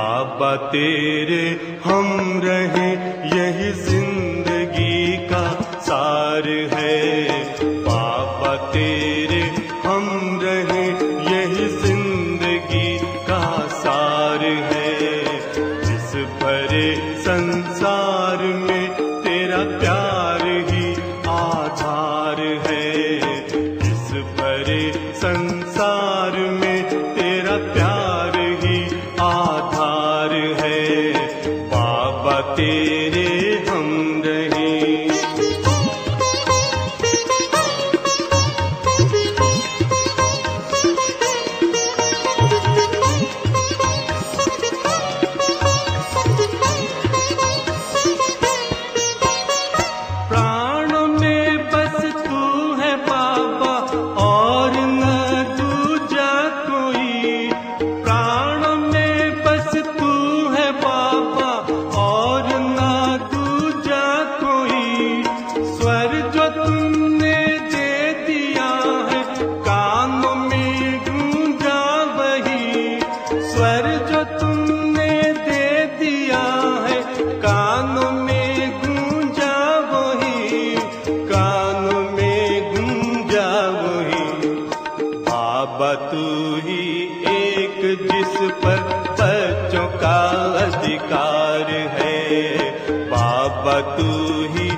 बाबा तेरे हम रहे यही जिंदगी का सार है। बाबा तेरे हम रहे यही जिंदगी का सार है। इस भरे संसार में तेरा प्यार ही आधार है। इस भरे संसार में तेरा प्यार ही आधार है। बाबा तेरे हम रहे। प्राणों में बस तू है बाबा और न दूजा कोई। प्राणों में बस तू है बाबा और न दूजा कोई। स्वर जो तुमने दे दिया है कानों में गूंजा वही। स्वर जो तुमने दे दिया है कानों में गूंजा वही। कानों में गूंजा वही। बाबा तू ही एक जिस पर बच्चों का अधिकार है। बाबा तू ही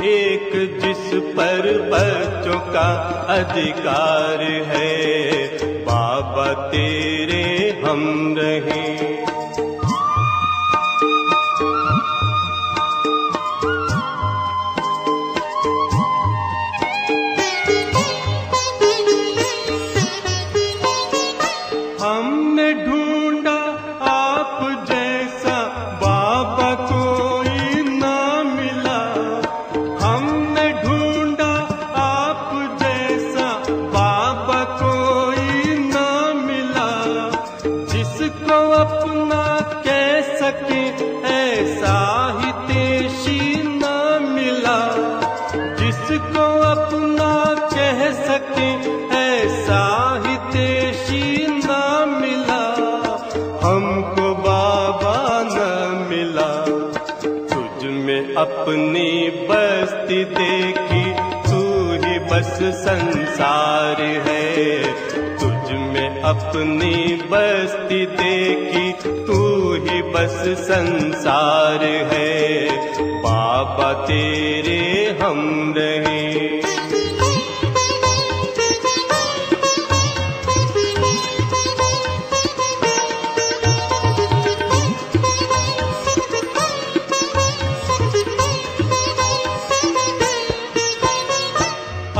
एक जिस पर बच्चों का अधिकार है। बाबा तेरे हम रहे। हमने ढूंढा आप जैसा बाबा कोई ना मिला। हमने ढूंढा आप जैसा बाबा कोई ना मिला। जिसको अपना कह सके ऐसा ही तेशी ना मिला। जिसको अपना कह सके ऐसा ही तेशी ना मिला। हमको बाबा न मिला। तुझ में अपनी बस्ती देखी तू ही बस संसार है। तुझ में अपनी बस्ती देखी तू ही बस संसार है। बाबा तेरे हम रहे।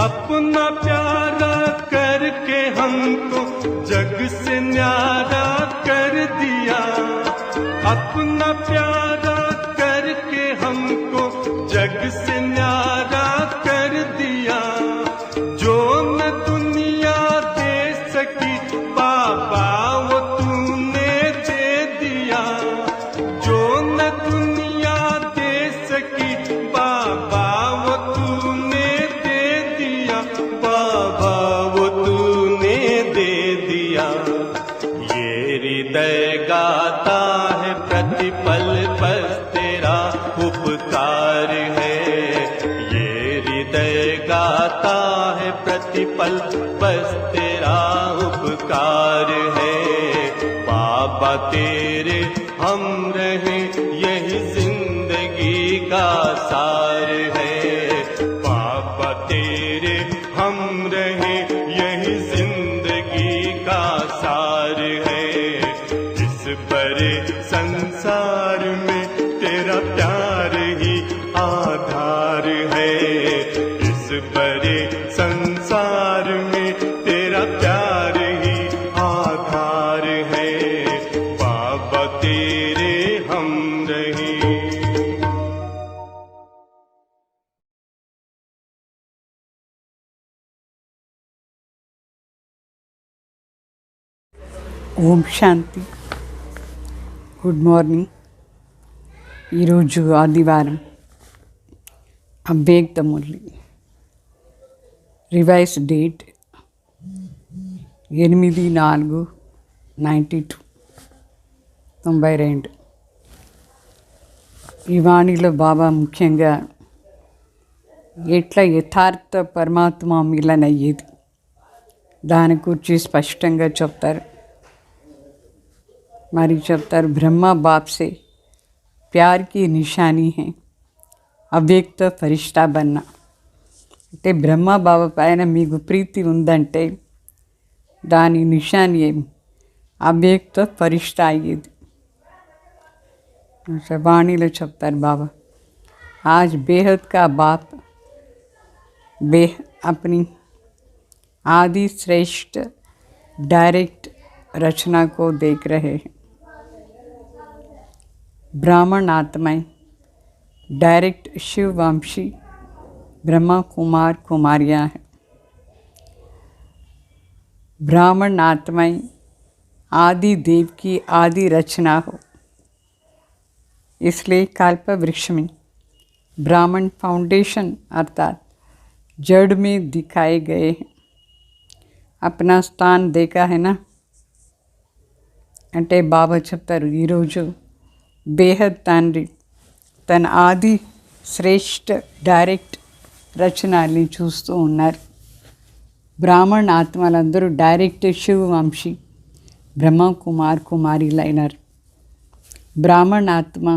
अपना प्यारा करके हमको जग से न्यारा कर दिया। अपना प्यारा करके हमको जग से न्यारा कर दिया। जो न दुनिया दे सकी बाबा वो तूने दे दिया। जो न दुनिया दे सकी बाबा वो तूने दे दिया। बाबा वो तूने दे दिया। ये हृदय गाता है प्रतिपल बस तेरा उपकार है। ये हृदय गाता है प्रतिपल बस तेरा उपकार है। बाबा तेरे हम रहे यही जिंदगी का सार है। बाबा तेरे हम रहे यही जिंदगी का सार है। इस बड़े संसार में तेरा प्यार ही आधार है। इस बड़े संसार में तेरा प्यार ही आधार है। बाबा तेरे हम रहे। ఓం శాంతి. Good morning. ఈరోజు ఆదివారం. అవ్యక్త మురళి. Revise date 8/4/92. 92. ఈ వాణిలో బాబా ముఖ్యంగా ఎట్లా యథార్థ పరమాత్మ మిలన అయ్యేది దాని గురించి స్పష్టంగా చెప్తారు. మరి చెప్తారు, బ్రహ్మ బాప్సే ప్యార్ కి నిషానీ హై అవ్యక్త ఫరిష్తా బన్నా. అంటే బ్రహ్మ బాబా పైన మీకు ప్రీతి ఉందంటే దాని నిషాని ఏమి? అవ్యక్త ఫరిష్తా అయ్యేది. వాణిలో చెప్తారు బాబా, आज बेहद का बाप अपनी आदि श्रेष्ठ डायरेक्ट रचना को देख रहे हैं. ब्राह्मण आत्माएं डायरेक्ट शिव वंशी ब्रह्मा कुमार कुमारियाँ हैं. ब्राह्मण आत्माएं आदि देव की आदि रचना हो, इसलिए कल्प वृक्ष में ब्राह्मण फाउंडेशन अर्थात जड़ में दिखाए गए हैं. अपना स्थान देखा है ना. అంటే బాబా చెప్తారు, ఈరోజు బేహద్ తండ్రి తన ఆది శ్రేష్ఠ డైరెక్ట్ రచనల్ని చూస్తూ ఉన్నారు. బ్రాహ్మణ ఆత్మలందరూ డైరెక్ట్ శివ వంశీ బ్రహ్మ కుమార్ కుమారిలైనారు. బ్రాహ్మణ ఆత్మ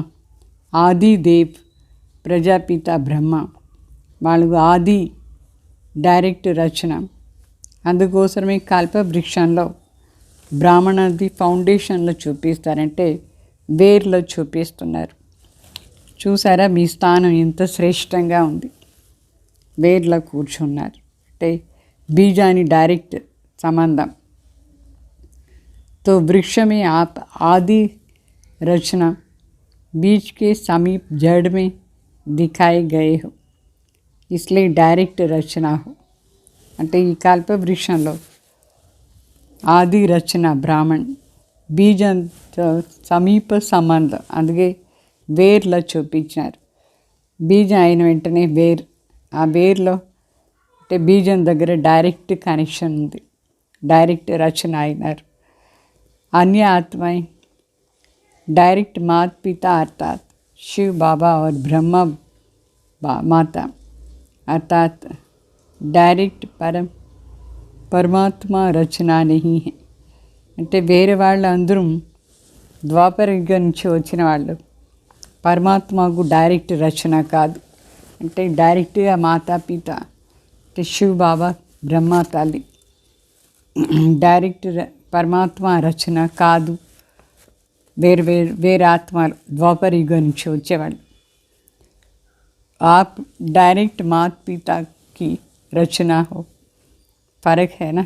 ఆది దేవ్ ప్రజాపిత బ్రహ్మ వాళ్ళు ఆది డైరెక్ట్ రచన. అందుకోసమే కల్పవృక్షంలో బ్రాహ్మణది ఫౌండేషన్లో చూపిస్తారంటే వేర్లో చూపిస్తున్నారు. చూసారా మీ స్థానం ఎంత శ్రేష్టంగా ఉంది, వేర్లో కూర్చున్నారు. అంటే బీజాని డైరెక్ట్ సంబంధం. तो वृक्ष में आप आदि रचना बीज के समीप जड़ में दिखाए गए हो, इसलिए डायरेक्ट रचना हो. అంటే ఈ కల్ప వృక్షంలో ఆది రచన బ్రాహ్మణ్ బీజంతో సమీప సంబంధం, అందుకే వేర్లో చూపించారు. బీజం అయిన వెంటనే వేర్, ఆ వేర్లో అంటే బీజం దగ్గర డైరెక్ట్ కనెక్షన్ ఉంది, డైరెక్ట్ రచన అయినారు. अन्य आत्माएं डायरेक्ट माता पिता अर्थात शिव बाबा और ब्रह्मा माता अर्थात डायरेक्ट परमात्मा रचना नहीं है. అంటే వేరే వాళ్ళందరూ ద్వాపర యుగం నుంచి వచ్చిన వాళ్ళు, పరమాత్మకు డైరెక్ట్ రచన కాదు. అంటే డైరెక్ట్గా మాతా పిత అంటే శివ్ బాబా బ్రహ్మ తల్లి డైరెక్ట్ పరమాత్మ రచన కాదు. వేరే ఆత్మలు ద్వాపర యుగం నుంచి వచ్చేవాళ్ళు. आप डायरेक्ट माता पिता की रचना हो, फर्क है ना.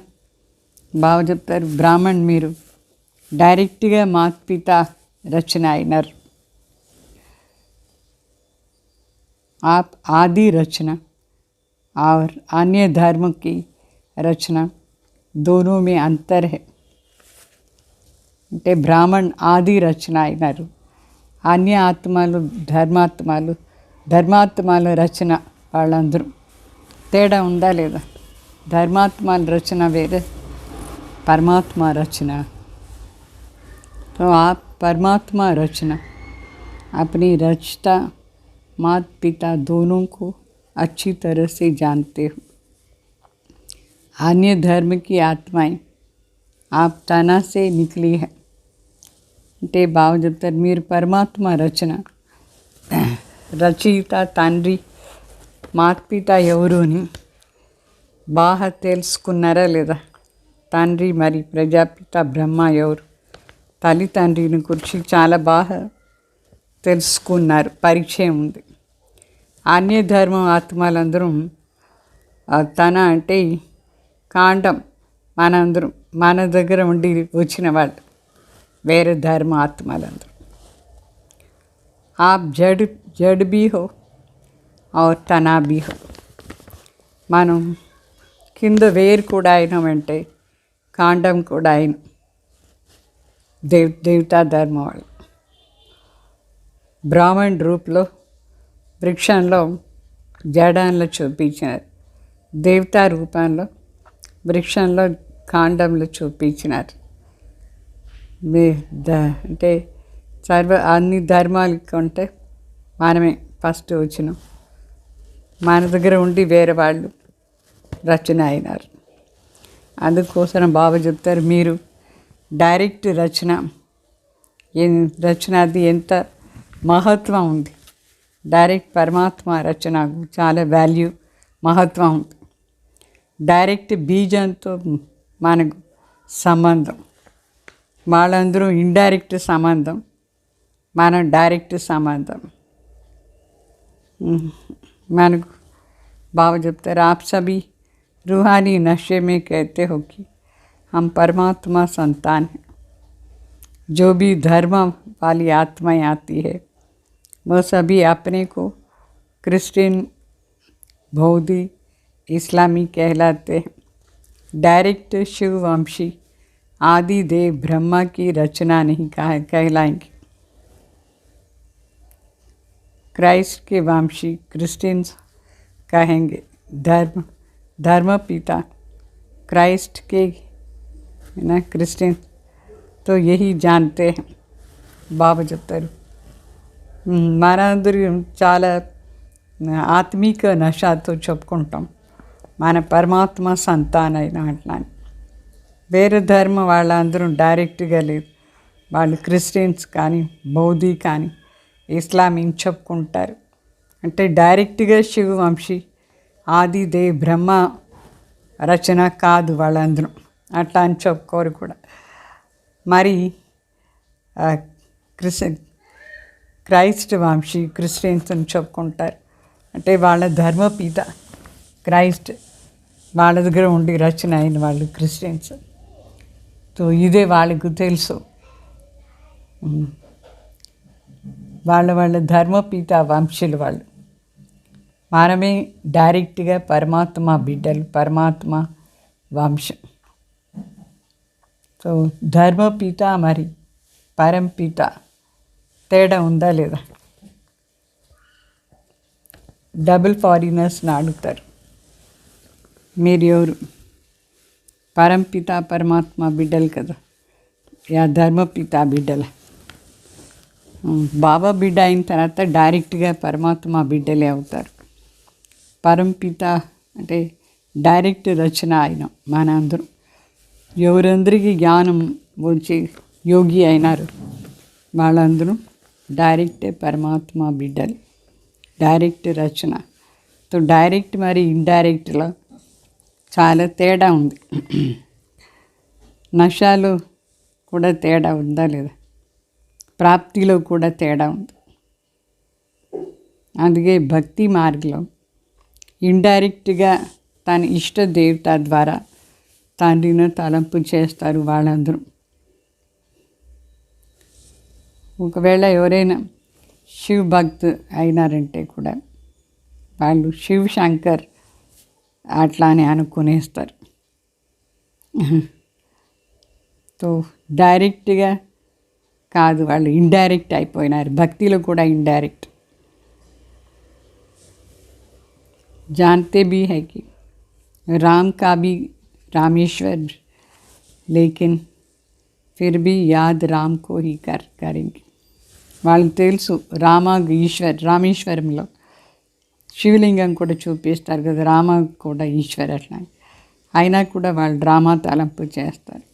బాగా చెప్తారు, బ్రాహ్మణ్ మీరు డైరెక్ట్గా మాత పిత రచన అయినారు. आप आदि रचना और अन्य धर्म की रचना दोनों में अंतर है. అంటే బ్రాహ్మణ్ ఆది రచన అయినారు. అన్య ఆత్మలు ధర్మాత్మల రచన వాళ్ళందరూ. తేడా ఉందా లేదా? ధర్మాత్మల రచన వేరే, పరమాత్మ రచన. तो आप परमात्मा रचना अपनी रचता माता पिता दोनों को अच्छी तरह से जानते हो. अन्य धर्म की आत्माएं आप तना से निकली है. అంటే బాగా చెప్తారు, మీరు పరమాత్మ రచన రచయిత తండ్రి మాతపిత ఎవరు అని బాగా తెలుసుకున్నారా లేదా? తండ్రి మరి ప్రజాపిత బ్రహ్మ ఎవరు, తల్లి తండ్రిని గురించి చాలా బాగా తెలుసుకున్నారు, పరిచయం ఉంది. అన్య ధర్మం ఆత్మలందరూ తన అంటే కాండం మనందరం మన దగ్గర ఉండి వచ్చిన వాళ్ళు, వేరే ధర్మ ఆత్మలందరూ. आप जड़ भी हो और तना भी हो. మనం కింద వేరు కూడా అయినామంటే కాండం కూడా అయిన దేవతా ధర్మం వాళ్ళు. బ్రాహ్మణ్ రూపంలో వృక్షంలో జడంలో చూపించినారు, దేవతా రూపంలో వృక్షంలో కాండంలో చూపించినారు. అంటే అన్ని ధర్మాల కంటే మనమే ఫస్ట్ వచ్చినాం. మన దగ్గర ఉండి వేరే వాళ్ళు రచన అయినారు. అందుకోసం బాబా చెప్తారు, మీరు డైరెక్ట్ రచన అది ఎంత మహత్వం ఉంది. డైరెక్ట్ పరమాత్మ రచనకు చాలా వాల్యూ, మహత్వం ఉంది. డైరెక్ట్ బీజంతో మనకు సంబంధం, వాళ్ళందరూ ఇండైరెక్ట్ సంబంధం, మనం డైరెక్ట్ సంబంధం. మనకు బాబా చెప్తారు, आप सभी रूहानी नशे में कहते हो कि हम परमात्मा संतान हैं. जो भी धर्म वाली आत्माएं आती है वो सभी अपने को क्रिश्चियन, बौद्धी, इस्लामी कहलाते हैं. डायरेक्ट शिव वंशी आदि देव ब्रह्मा की रचना नहीं कहलाएंगे. क्राइस्ट के वंशी क्रिश्चियंस कहेंगे. धर्म पिता क्राइस्ट के ना क्रिश्चियन तो यही जानते हैं. బాబా చెప్తారు, మనందరూ చాలా ఆత్మీక నషాతో చెప్పుకుంటాం మన పరమాత్మ సంతానైన అట్లా. వేరే ధర్మం వాళ్ళందరూ డైరెక్ట్గా లేదు. వాళ్ళు క్రిస్టియన్స్ కానీ, బౌద్ధి కానీ, ఇస్లామీని చెప్పుకుంటారు. అంటే డైరెక్ట్గా శివవంశీ, ఆదిదేవ్ బ్రహ్మ రచన కాదు వాళ్ళందరూ, అట్లా అని చెప్పుకోరు కూడా. మరి క్రైస్ట్ వంశీ క్రిస్టియన్స్ అని చెప్పుకుంటారు. అంటే వాళ్ళ ధర్మపిత క్రైస్ట్, వాళ్ళ దగ్గర ఉండి రచన అయిన వాళ్ళు క్రిస్టియన్స్. సో ఇదే వాళ్ళకు తెలుసు, వాళ్ళ ధర్మపిత వంశీలు వాళ్ళు. మనమే డైరెక్ట్గా పరమాత్మ బిడ్డలు, పరమాత్మ వంశం. సో ధర్మపిత మరి పరంపిత తేడా ఉందా లేదా? డబుల్ ఫారినర్స్ని అడుగుతారు, మీరు ఎవరు? పరంపిత పరమాత్మ బిడ్డలు కదా, యా ధర్మపిత బిడ్డల? బాబా బిడ్డ అయిన తర్వాత డైరెక్ట్గా పరమాత్మ బిడ్డలే అవుతారు. పరంపిత అంటే డైరెక్ట్ రచన అయిన మనందరం. ఎవరందరికీ జ్ఞానం వచ్చి యోగి అయినారు వాళ్ళందరూ డైరెక్ట్ పరమాత్మ బిడ్డలు, డైరెక్ట్ రచన. సో డైరెక్ట్ మరి ఇండైరెక్ట్లో చాలా తేడా ఉంది. నషాలు కూడా తేడా ఉందా లేదా? ప్రాప్తిలో కూడా తేడా ఉంది. అందుకే భక్తి మార్గంలో ఇండైరెక్ట్గా తన ఇష్ట దేవత ద్వారా తండ్రిని తలంపు చేస్తారు వాళ్ళందరూ. ఒకవేళ ఎవరైనా శివ్ భక్త్ అయినారంటే కూడా వాళ్ళు శివ్ శంకర్ అట్లానే అనుకునేస్తారు. సో డైరెక్ట్గా కాదు, వాళ్ళు ఇండైరెక్ట్ అయిపోయినారు. భక్తిలో కూడా ఇండైరెక్ట్. जानते भी है कि राम का भी रामेश्वर, लेकिन फिर भी याद राम को ही करेंगे. వాళ్ళకి తెలుసు రామేశ్వరంలో శివలింగం కూడా చూపిస్తారు కదా, రామ కూడా ఈశ్వర్ అట్లా. అయినా కూడా వాళ్ళు డ్రామా తలంపు చేస్తారు.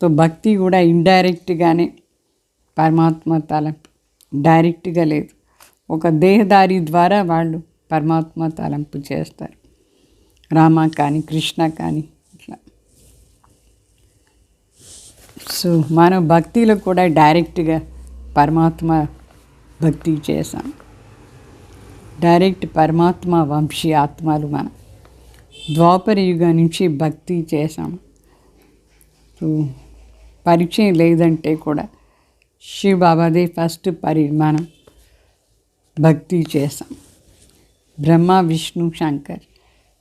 సో భక్తి కూడా ఇండైరెక్ట్గానే పరమాత్మ తలంపు, డైరెక్ట్గా లేదు. ఒక దేహదారి ద్వారా వాళ్ళు పరమాత్మ తలంపు చేస్తారు, రామ కానీ కృష్ణ కానీ ఇట్లా. సో మనం భక్తిలో కూడా డైరెక్ట్గా పరమాత్మ భక్తి చేసాం. డైరెక్ట్ పరమాత్మ వంశీ ఆత్మలు మనం ద్వాపర యుగం నుంచి భక్తి చేసాం. సో పరిచయం లేదంటే కూడా శివ బాబాదే ఫస్ట్ మనం భక్తి చేసాం. బ్రహ్మ, విష్ణు, శంకర్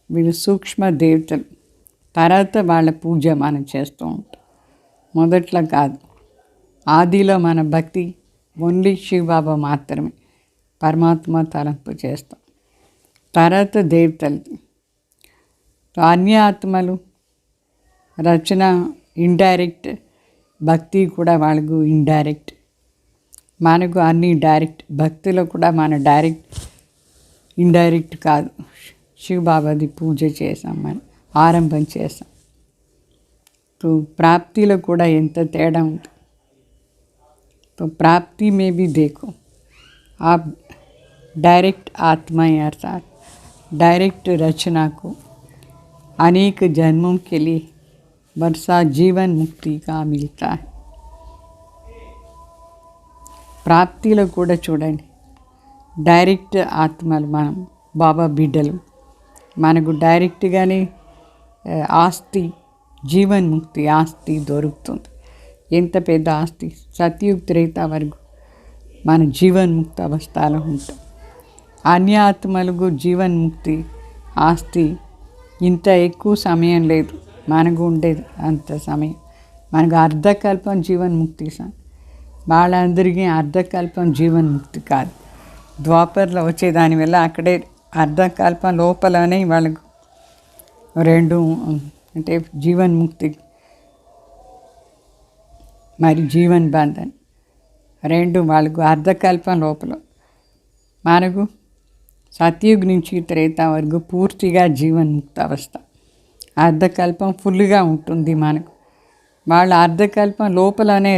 వీళ్ళు సూక్ష్మ దేవతలు. తర్వాత వాళ్ళ పూజ మనం చేస్తూ ఉంటాం. మొదట్లో కాదు, ఆదిలో మన భక్తి ఓన్లీ శివబాబా మాత్రమే, పరమాత్మ తలంపు చేస్తాం. తర్వాత దేవతలది. అన్య ఆత్మలు రచన ఇండైరెక్ట్, భక్తి కూడా వాళ్ళకు ఇండైరెక్ట్. మనకు అన్నీ డైరెక్ట్, భక్తిలో కూడా మన డైరెక్ట్ ఇండైరెక్ట్ కాదు. శివబాబాది పూజ చేసాం, మనం ఆరంభం చేసాం. तो प्राप्तिలో కూడా ఎంత తేడా ఉంది. तो प्राप्ति में भी देखो, आप डायरेक्ट आत्मा हैं, अर्थात डायरेक्ट रचना को अनेक जन्मों के लिए वर्षा जीवन मुक्ति का मिलता है. ప్రాప్తిలో కూడా చూడండి, డైరెక్ట్ ఆత్మలు మనం, బాబా బిడ్డలు, మనకు డైరెక్ట్గానే ఆస్తి, జీవన్ముక్తి ఆస్తి దొరుకుతుంది. ఎంత పెద్ద ఆస్తి! సత్యుగ్ త్రేత వరకు మన జీవన్ముక్త అవస్థలో ఉంటాం. అన్య ఆత్మలకు జీవన్ముక్తి ఆస్తి ఇంత ఎక్కువ సమయం లేదు, మనకు ఉండేది అంత సమయం. మనకు అర్ధకల్పం జీవన్ముక్తి వాళ్ళందరికీ అర్ధకల్పం జీవన్ముక్తి కాదు. ద్వాపర్లో వచ్చేదాని వల్ల అక్కడే అర్ధకల్పం లోపలనే వాళ్ళకు రెండు, అంటే జీవన్ముక్తి మరి జీవన్ బంధన్ రెండు వాళ్ళకు అర్ధకల్పం లోపల. మనకు సత్యుగ్ నుంచి త్రేత వరకు పూర్తిగా జీవన్ముక్త అవస్థ. అర్ధకల్పం ఫుల్గా ఉంటుంది మనకు. వాళ్ళ అర్ధకల్పం లోపలనే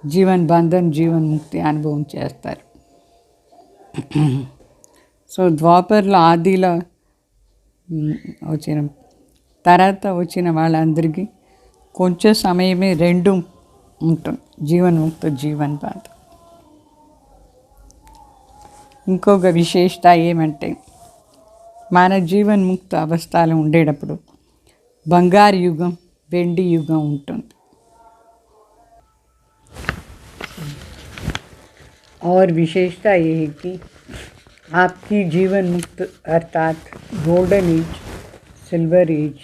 జీవన్ బంధన్, జీవన్ముక్తి అనుభవం చేస్తారు. సో ద్వాపర్లో ఆదిలో వచ్చిన తర్వాత వచ్చిన వాళ్ళందరికీ కొంచెం సమయమే రెండు ఉంటుంది, జీవన్ముక్త, జీవన్ బంధం. ఇంకొక విశేషత ఏమంటే, మన జీవన్ముక్త అవస్థలో ఉండేటప్పుడు బంగారు యుగం, వెండి యుగం ఉంటుంది. और विशेषता ये है कि आपकी जीवन मुक्त अर्थात गोल्डन एज, सिल्वर एज,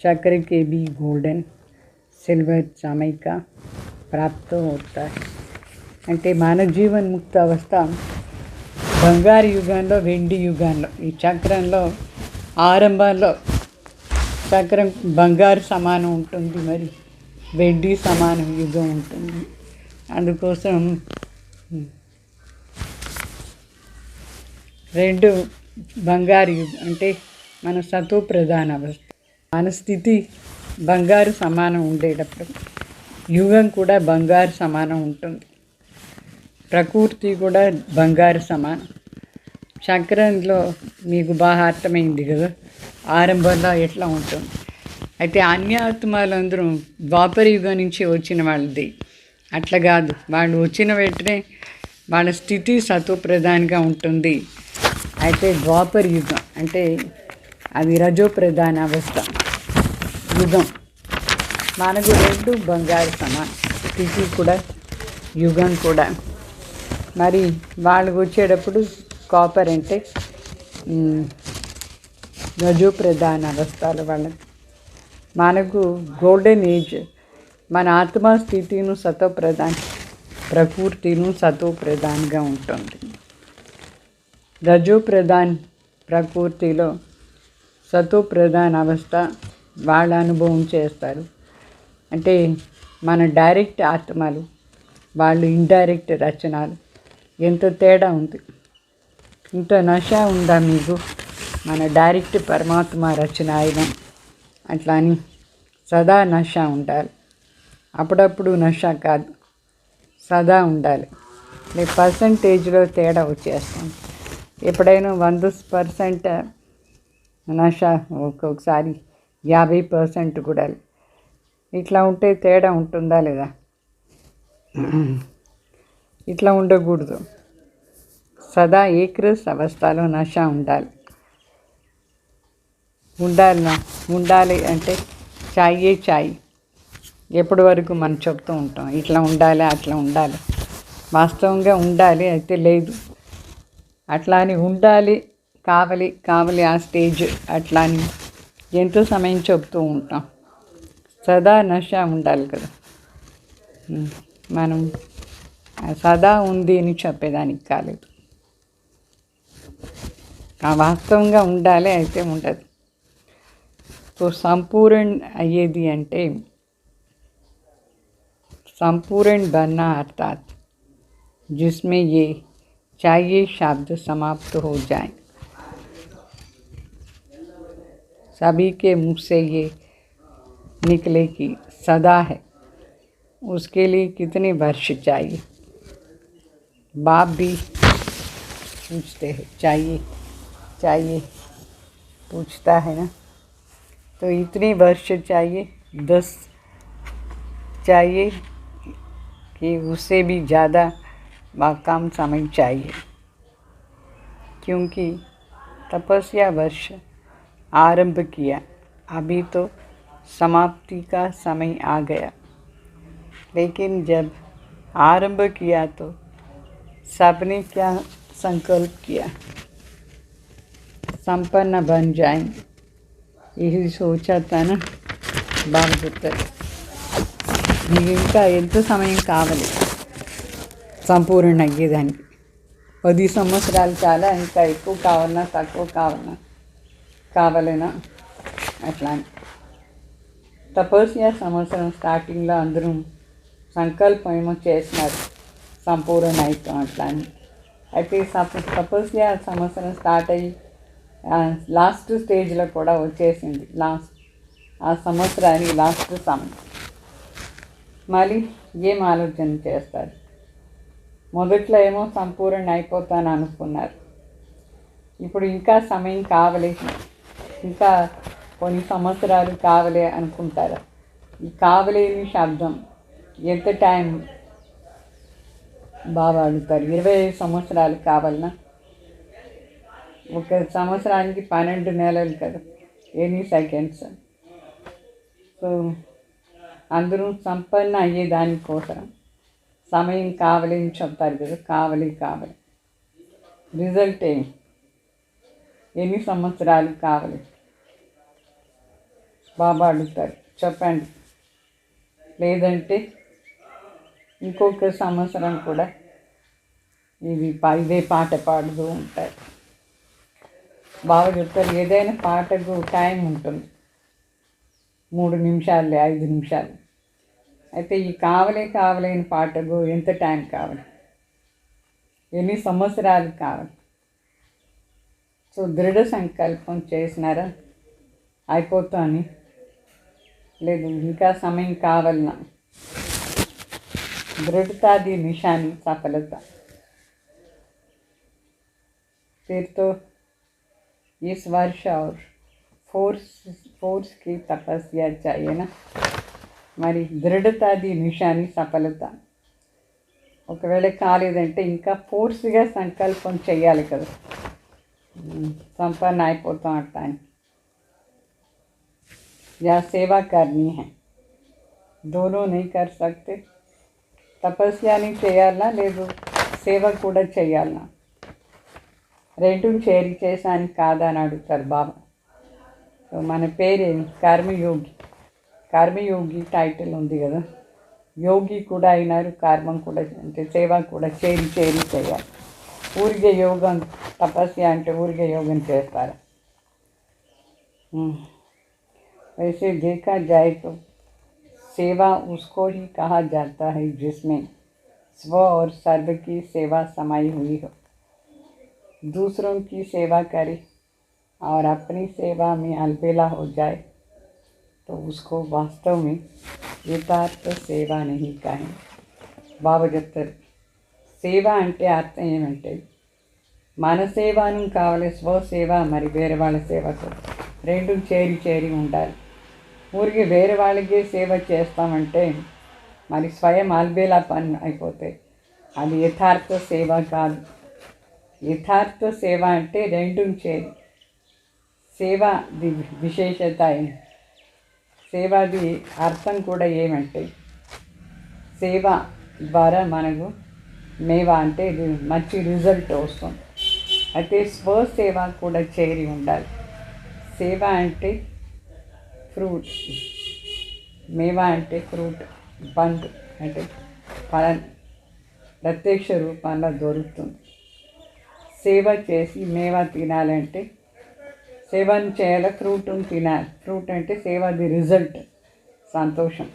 चक्र के भी गोल्डन सिल्वर समय का प्राप्त होता है. అంటే మన జీవన్ ముక్త అవస్థ బంగారు యుగంలో, వెండి యుగంలో, ఈ చక్రంలో ఆరంభంలో చక్రం బంగారు సమానం ఉంటుంది, మరి వెండి సమానం యుగం ఉంటుంది. అందుకోసం రెండు బంగారు యుగం అంటే మన సతో ప్రధాన అవస్థ. మన స్థితి బంగారు సమానం ఉండేటప్పుడు యుగం కూడా బంగారు సమానం ఉంటుంది. ప్రకృతి కూడా బంగారు సమానం. చక్రంలో మీకు బాగా అర్థమైంది కదా ఆరంభంలో ఎట్లా ఉంటుంది. అయితే అన్య ఆత్మలందరూ ద్వాపర యుగం నుంచి వచ్చిన వాళ్ళది అట్లా కాదు. వాళ్ళు వచ్చిన వెంటనే వాళ్ళ స్థితి సతో ప్రధానంగా ఉంటుంది. అయితే ద్వాపర యుగం అంటే అది రజో ప్రధాన అవస్థ యుగం. మనకు రెండు బంగారు సమానం, స్థితి కూడా యుగం కూడా. మరి వాళ్ళకు వచ్చేటప్పుడు కాపర్ అంటే రజో ప్రధాన అవస్థలు వాళ్ళకి. మనకు గోల్డెన్ ఏజ్, మన ఆత్మ స్థితిను సతో ప్రధాన, ప్రకృతిను సతో ప్రధానంగా ఉంటుంది. రజో ప్రధాన్ ప్రకృతిలో సతో ప్రధాన అవస్థ వాళ్ళ అనుభవం చేస్తారు. అంటే మన డైరెక్ట్ ఆత్మలు, వాళ్ళు ఇండైరెక్ట్ రచనలు. ఎంత తేడా ఉంది! ఇంత నష ఉందా మీకు మన డైరెక్ట్ పరమాత్మ రచన అయిన? అట్లా అని సదా నష ఉండాలి. అప్పుడప్పుడు నష కాదు, సదా ఉండాలి. పర్సంటేజ్లో తేడా వచ్చేస్తాం. ఎప్పుడైనా 100% నష, ఒక్కొక్కసారి 50% కూడా. ఇట్లా ఉంటే తేడా ఉంటుందా లేదా? ఇట్లా ఉండకూడదు. సదా ఏకరస్ అవస్థలో నష ఉండాలి. ఉండాలి అంటే చాయ్ ఎప్పటి వరకు మనం చెప్తూ ఉంటాం ఇట్లా ఉండాలి, అట్లా ఉండాలి. వాస్తవంగా ఉండాలి, అయితే లేదు. అట్లా అని ఉండాలి, కావాలి ఆ స్టేజ్ అట్లా అని ఎంతో సమయం చెప్తూ ఉంటాం. సదా నష ఉండాలి కదా. మనం సదా ఉంది అని చెప్పేదానికి కాలేదు. వాస్తవంగా ఉండాలి, అయితే ఉండదు. సో సంపూర్ణ అయ్యేది అంటే సంపూर्ण बनना अर्थात जिसमें ये चाहिए शब्द समाप्त हो जाए। सभी के मुख से ये निकले कि सदा है, उसके लिए कितने वर्ष चाहिए। बाप भी पूछते हैं, चाहिए चाहिए पूछता है ना, तो इतने वर्ष चाहिए, 10 चाहिए कि उससे भी ज़्यादा कम समय चाहिए, क्योंकि तपस्या वर्ष आरंभ किया, अभी तो समाप्ति का समय आ गया। लेकिन जब आरंभ किया तो सबने क्या संकल्प किया, संपन्न बन जाएंगे, यही सोचा था ना। బాగా చెప్తారు. మీకు ఇంకా ఎంత సమయం కావాలి సంపూర్ణ అయ్యేదానికి? 10 సంవత్సరాలు చాలా, ఇంకా ఎక్కువ కావాలన్నా తక్కువ కావాలన్నా అట్లా అని. తపస్య సంవత్సరం స్టార్టింగ్లో అందరూ సంకల్పం ఏమో చేసినారు, సంపూర్ణ అయితాం అట్లా అని. అయితే తపస్య సంవత్సరం స్టార్ట్ అయ్యి లాస్ట్ స్టేజ్లో కూడా వచ్చేసింది. ఆ సంవత్సరానికి లాస్ట్ సమయం. మళ్ళీ ఏం ఆలోచన చేస్తారు? మొదట్లో ఏమో సంపూర్ణ అయిపోతాను అనుకున్నారు, ఇప్పుడు ఇంకా సమయం కావాలి, ఇంకా కొన్ని సంవత్సరాలు కావాలి అనుకుంటారు. ఈ కావలేని శబ్దం ఎంత టైం బాగా అడుగుతారు. 25 సంవత్సరాలు కావాలన్నా? ఒక సంవత్సరానికి 12 నెలలు కదా, ఎన్ని సెకండ్స్. సో అందరూ సంపన్న అయ్యేదానికోసం సమయం కావాలి అని చెప్తారు కదా, కావాలి. రిజల్ట్ ఏమి? ఎన్ని సంవత్సరాలు కావాలి? బాబా అడుగుతారు, చెప్పండి. లేదంటే ఇంకొక సంవత్సరం కూడా ఇదే పాట పాడుతూ ఉంటారు. బాగా చెప్తారు, ఏదైనా పాటకు టైం ఉంటుంది, 3 నిమిషాలు 5 నిమిషాలు. అయితే ఈ కావలేని పాటకు ఎంత టైం కావాలి, ఎన్ని సంవత్సరాలు కావాలి? సో దృఢ సంకల్పం చేసినారా అయిపోతాని? లేదు ఇంకా సమయం కావాలన్నా? दृढ़ता दी निशानी सफलता। फिर तो इस वर्ष और फोर्स की तपस्या चाहिए ना, మరి దృఢతా ది నిశాని సఫలత. ఒకవేళ కాలేదంటే ఇంకా ఫోర్స్గా సంకల్పం చేయాలి కదా, సంపన్న అయిపోతాం అట్లా అని. या सेवा करनी है, दोनों नहीं कर सकते. తపస్యాని చేయాలన్నా లేదు సేవ కూడా చేయాలన్నా? రెండు చేరి చేసానికి కాదా అని అడుగుతారు బాబా. సో మన పేరేమి? కర్మయోగి టైటిల్ ఉంది కదా, యోగి కూడా అయినారు, కర్మం కూడా అంటే సేవ కూడా చేరి చేయాలి. ఊరికే యోగం తపస్య అంటే ఊరికే యోగం చేస్తారు. वैसे देखा जाए तो सेवा उसको ही कहा जाता है जिसमें स्व और सर्व की सेवा समाई हुई हो. दूसरों की सेवा करे और अपनी सेवा में अलबेला हो जाए तो उसको वास्तव में यथार्थ सेवा नहीं कहें. బాబా చెప్తారు, సేవ అంటే అర్థం ఏమంటే మన సేవను కావాలి, స్వసేవ మరి వేరే వాళ్ళ సేవకు రెండు చేరి ఉండాలి. ఊరికి వేరే వాళ్ళకి సేవ చేస్తామంటే మరి స్వయం అల్బేలా పని అయిపోతాయి, అది యథార్థ సేవ కాదు. యథార్థ సేవ అంటే రెండు చేరి. సేవది విశేషత, సేవది అర్థం కూడా ఏమంటే సేవ ద్వారా మనకు మేవా అంటే ఇది మంచి రిజల్ట్ వస్తుంది. అయితే స్వసేవ కూడా చేరి ఉండాలి. సేవ అంటే ఫ్రూట్, మేవా అంటే ఫ్రూట్, పండు అంటే ఫలం ప్రత్యక్ష రూపంలో దొరుకుతుంది. సేవ చేసి మేవా తినాలంటే సేవను చేయాలి, ఫ్రూట్ని తినాలి. ఫ్రూట్ అంటే సేవది రిజల్ట్, సంతోషం.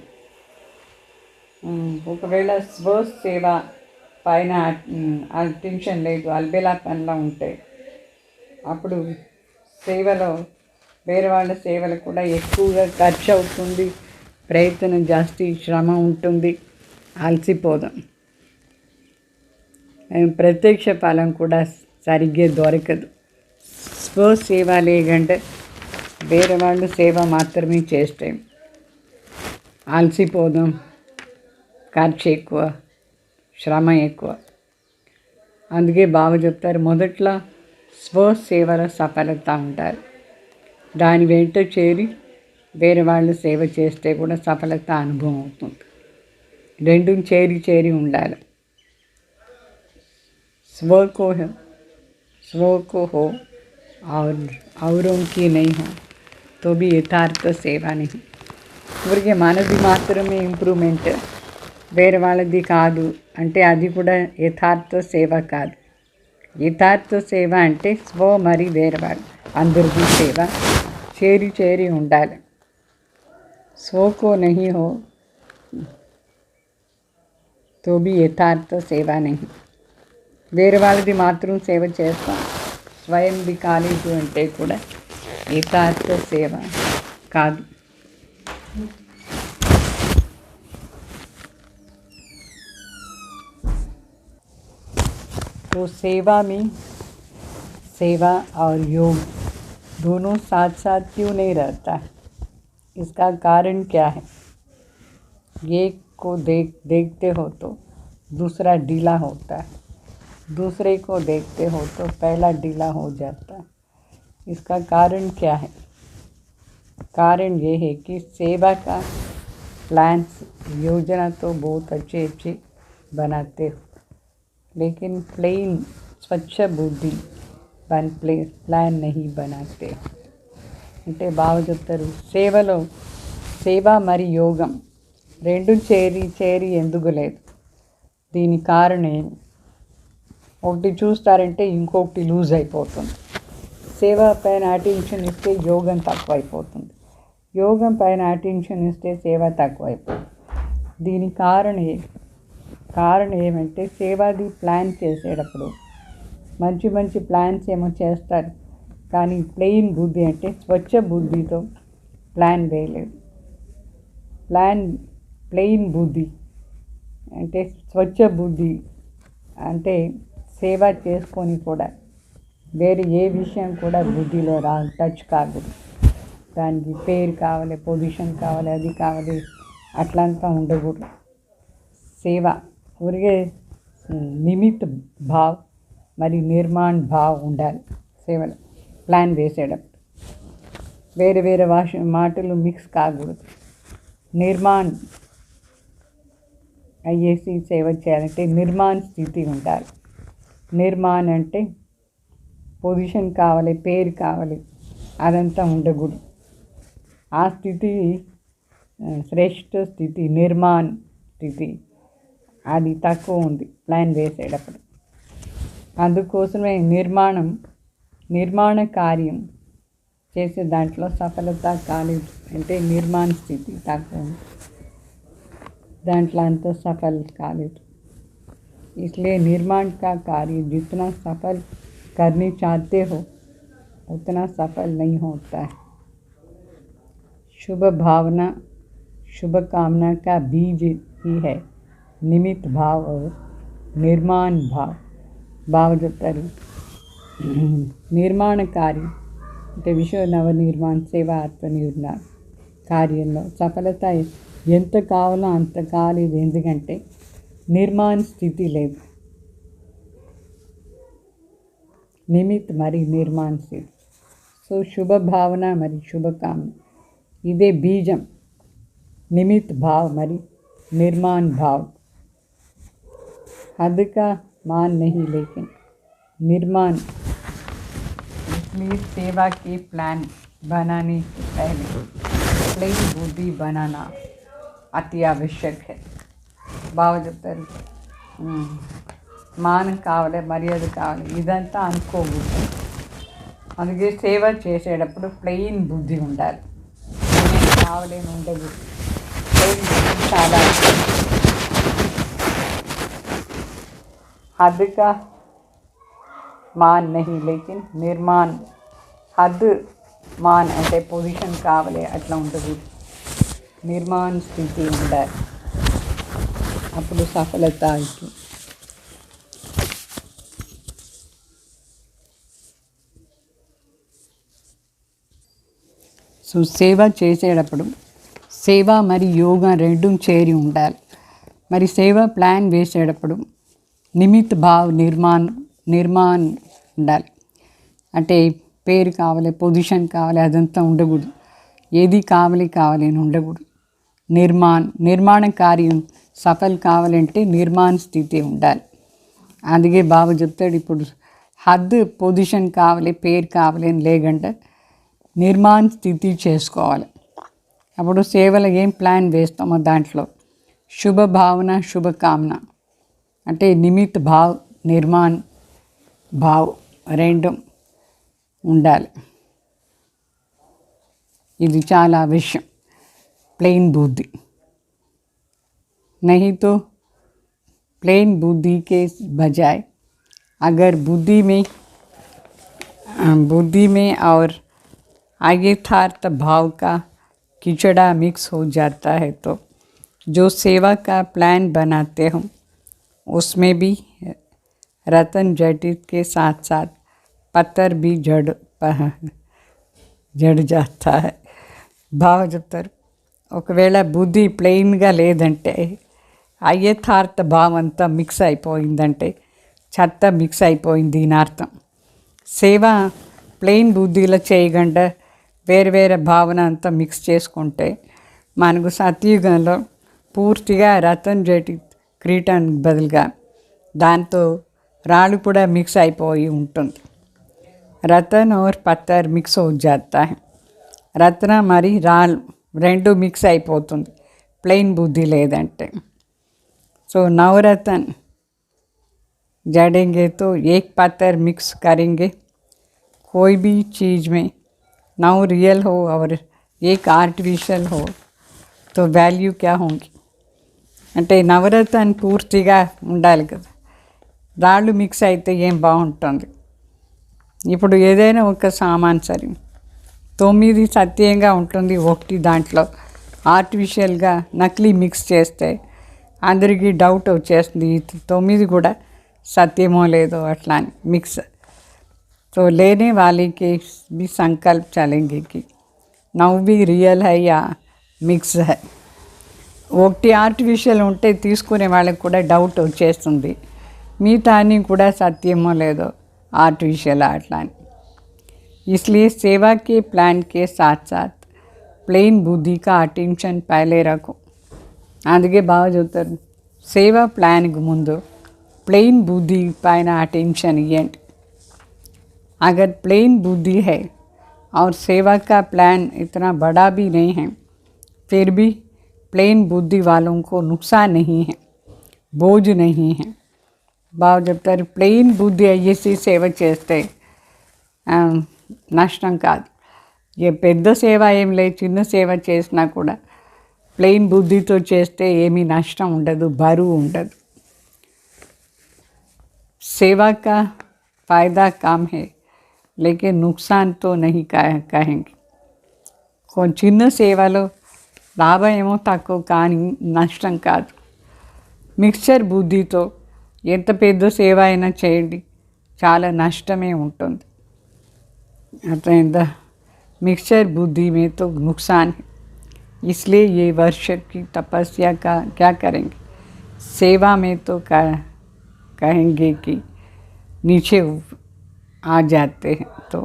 ఒకవేళ స్వసేవ పైన అటెన్షన్ లేదు, అల్బేలా పనిలా ఉంటాయి. అప్పుడు సేవలో వేరే వాళ్ళ సేవలు కూడా ఎక్కువగా ఖర్చు అవుతుంది, ప్రయత్నం జాస్తి, శ్రమ ఉంటుంది, అలసిపోదాం. ప్రత్యక్ష ఫలం కూడా సరిగ్గా దొరకదు. స్వసేవ లేకంటే వేరే వాళ్ళు సేవ మాత్రమే చేస్తే అలసిపోదాం, ఖర్చు ఎక్కువ, శ్రమ ఎక్కువ. అందుకే బాగా చెప్తారు, మొదట్లో స్వసేవలో సఫలత ఉంటారు, దాని వెంట చేరి వేరే వాళ్ళు సేవ చేస్తే కూడా సఫలత అనుభవం అవుతుంది. రెండు చేరి ఉండాలి. स्व को हो और औरों की नहीं हो तो भी యథార్థ సేవ नहीं. ఊరికే మనది మాత్రమే ఇంప్రూవ్మెంట్, వేరే వాళ్ళది కాదు అంటే అది కూడా యథార్థ సేవ కాదు. యథార్థ సేవ అంటే స్వ మరి వేరే వాళ్ళు అందరికీ సేవ చేరి ఉండాలి. స్వకో నహీ హో తో भी యథార్థ సేవ नहीं. వేరే వాళ్ళది మాత్రం సేవ చేస్తాం, స్వయంది కాలేదు అంటే కూడా యథార్థ సేవ కాదు. तो सेवा में सेवा और योग दोनों साथ साथ क्यों नहीं रहता है? इसका कारण क्या है? एक को देखते हो तो दूसरा ढीला होता है, दूसरे को देखते हो तो पहला ढीला हो जाता है. इसका कारण क्या है? कारण ये है कि सेवा का प्लान योजना तो बहुत अच्छे बनाते हो, लेकिन प्लेन स्वच्छ बुद्धि प्लान नहीं बनाते. అంటే బాగా చెప్తారు, సేవలో సేవ మరి యోగం రెండు చేరి ఎందుకు లేదు? దీని కారణం ఒకటి చూస్తారంటే ఇంకొకటి లూజ్ అయిపోతుంది. సేవ పైన అటెన్షన్ ఇస్తే యోగం తక్కువ అయిపోతుంది, యోగం పైన అటెన్షన్ ఇస్తే సేవ తక్కువ అయిపోతుంది. దీని కారణం ఏమంటే సేవాది ప్లాన్ చేసేటప్పుడు మంచి ప్లాన్స్ ఏమో చేస్తారు, కానీ ప్లెయిన్ బుద్ధి అంటే స్వచ్ఛ బుద్ధితో ప్లాన్ వేయలేదు. ప్లెయిన్ బుద్ధి అంటే స్వచ్ఛ బుద్ధి అంటే సేవ చేసుకొని కూడా వేరే ఏ విషయం కూడా బుద్ధిలో టచ్ కాకూడదు. దానికి పేరు కావాలి, పొజిషన్ కావాలి, అది కావాలి, అట్లంతా ఉండకూడదు. సేవ ఊరికే నిమిత్ భావ్ మరి నిర్మాణ్ భావ్ ఉండాలి. సేవలో ప్లాన్ వేసేటప్పుడు వేరే మాటలు మిక్స్ కాకూడదు. నిర్మాణ్ అయ్యేసి సేవ చేయాలంటే నిర్మాణ్ స్థితి ఉండాలి. నిర్మాణ్ అంటే పొజిషన్ కావాలి, పేరు కావాలి, అదంతా ఉండకూడదు. ఆ స్థితి శ్రేష్ఠ స్థితి, నిర్మాణ్ స్థితి, అది తక్కువ ఉంది ప్లాన్ వేసేటప్పుడు. అందుకోసమే నిర్మాణ కార్యం చేసే దాంట్లో సఫలత కాలేదు. అంటే నిర్మాణ స్థితి తక్కువ ఉంది, దాంట్లో అంత सफल కాలేదు. इसलिए निर्माण का कार्य जितना सफल करने चाहते हो उतना सफल नहीं होता है. शुभ भावना शुभ कामना का बीज ही है निमित्त भाव और निर्माण भाव. भाव చెప్తారు, నిర్మాణ కార్యం అంటే విశ్వ నవనిర్మాణ సేవ ఆత్మనిర్మాణ కార్యంలో సఫలత ఎంత కావాలో అంత కాలేదు. ఎందుకంటే నిర్మాణ స్థితి లేదు. నిమిత్ మరి నిర్మాణ స్థితి. సో శుభ భావన మరి శుభకామన ఇదే బీజం. నిమిత్ భావ్ మరి निर्माण भाव. हद का मान नहीं लेकिन निर्माण. इसलिए सेवा के प्लान बनाने से पहले प्लेन बुद्धि बनाना अति आवश्यक है. బాగా చెప్తారు, మానం కావాలి, మర్యాద కావాలి, ఇదంతా అనుకోకూడదు. అందుకే సేవ చేసేటప్పుడు ప్లెయిన్ బుద్ధి ఉండాలి. కావాలని ఉండదు. ప్లెయిన్ బుద్ధి చాలా हद का मान नहीं लेकिन निर्माण हद मान అంటే పొజిషన్ కావాలి అట్లా ఉండదు నిర్మాణ స్థితి ఉండాలి అప్పుడు సఫలత అవుతుంది సో సేవ చేసేటప్పుడు సేవ మరి యోగా రెండు చేరి ఉండాలి మరి సేవ ప్లాన్ వేసేటప్పుడు నిమిత్ భావ్ నిర్మాణ్ ఉండాలి అంటే పేరు కావాలి పొజిషన్ కావాలి అదంతా ఉండకూడదు ఏది కావాలి అని ఉండకూడదు నిర్మాణ కార్యం సఫల్ కావాలంటే నిర్మాణ స్థితి ఉండాలి అందుకే బాబు చెప్తాడు ఇప్పుడు హద్ పొజిషన్ కావాలి పేరు కావాలి అని లేకుండా నిర్మాణ స్థితి చేసుకోవాలి అప్పుడు సేవలో ఏం ప్లాన్ వేస్తామో దాంట్లో శుభ భావన శుభకామన అంటే నిమిత్ భావ్ నిర్మాణ్ భావ్ రెండు ఉండాలి ఇది చాలా అవశ్యం प्लेन बुद्धि नहीं तो प्लेन बुद्धि के बजाय अगर बुद्धि में और आयथार्थ भाव का किचड़ा मिक्स हो जाता है तो जो सेवा का प्लान बनाते हो उसमें भी रतन जटित के साथ साथ पत्थर भी जड़ जाता है भाव जब तक ఒకవేళ బుద్ధి ప్లెయిన్గా లేదంటే అయ్యథార్థ భావం అంతా మిక్స్ అయిపోయిందంటే చెత్త మిక్స్ అయిపోయింది దీని అర్థం సేవ ప్లెయిన్ బుద్ధిలో చేయకుండా వేరే భావన అంతా మిక్స్ చేసుకుంటే మనకు సత్యుగంలో పూర్తిగా రతన్ జటి క్రీటన్ బదులుగా దాంతో రాళ్ళు కూడా మిక్స్ అయిపోయి ఉంటుంది రతన్ और పత్తర్ మిక్స్ हो जाता है రత్న మరి రాళ్ళు రెండు మిక్స్ అయిపోతుంది ప్లెయిన్ బుద్ధి లేదంటే సో नवरत्न जड़ेंगे तो एक पत्थर मिक्स करेंगे कोई भी चीज़ में नौ रियल हो और एक आर्टिफिशियल हो तो वैल्यू क्या होंगी అంటే నవరత్న పూర్తిగా ఉండాలి కదా రాళ్ళు మిక్స్ అయితే ఏం బాగుంటుంది ఇప్పుడు ఏదైనా ఒక సామాన్ సరే 9 సత్యంగా ఉంటుంది 1 దాంట్లో ఆర్టిఫిషియల్గా నకిలీ మిక్స్ చేస్తే అందరికీ డౌట్ వచ్చేస్తుంది 9 కూడా సత్యమో లేదో అట్లా అని మిక్స్ तो लेने वाले के भी संकल्प चलेंगे कि 9 भी रियल है या మిక్స్ है ఒకటి ఆర్టిఫిషియల్ ఉంటే తీసుకునే వాళ్ళకి కూడా డౌట్ వచ్చేస్తుంది మిగతా అన్నీ కూడా సత్యమో లేదో ఆర్టిఫిషియల్ అట్లా అని इसलिए सेवा के प्लान के साथ साथ प्लेन बुद्धि का अटेंशन पहले रखो అందుకే బాగా చెప్తారు సేవా ప్లాన్కి ముందు ప్లెయిన్ బుద్ధి పైన అటెంషన్ ఇవ్వండి अगर प्लेन बुद्धि है और सेवा का प्लान इतना बड़ा भी नहीं है फिर भी प्लेन बुद्धि वालों को नुकसान नहीं है बोझ नहीं है బాగా చెప్తారు ప్లెయిన్ బుద్ధి అయ్యేసి సేవ చేస్తే నష్టం కాదు ఏ పెద్ద సేవ ఏం లేదు చిన్న సేవ చేసినా కూడా ప్లెయిన్ బుద్ధితో చేస్తే ఏమీ నష్టం ఉండదు బరువు ఉండదు सेवा का फ़ायदा कम है लेकिन नुकसान तो नहीं कहेंगे కొంచెం చిన్న సేవలో లాభం ఏమో తక్కువ కానీ నష్టం కాదు మిక్స్చర్ బుద్ధితో ఎంత పెద్ద సేవ అయినా చేయండి చాలా నష్టమే ఉంటుంది अतः मिक्सचर बुद्धि में तो नुकसान है इसलिए ये वर्ष की तपस्या का क्या करेंगे सेवा में तो कहेंगे कि नीचे आ जाते हैं तो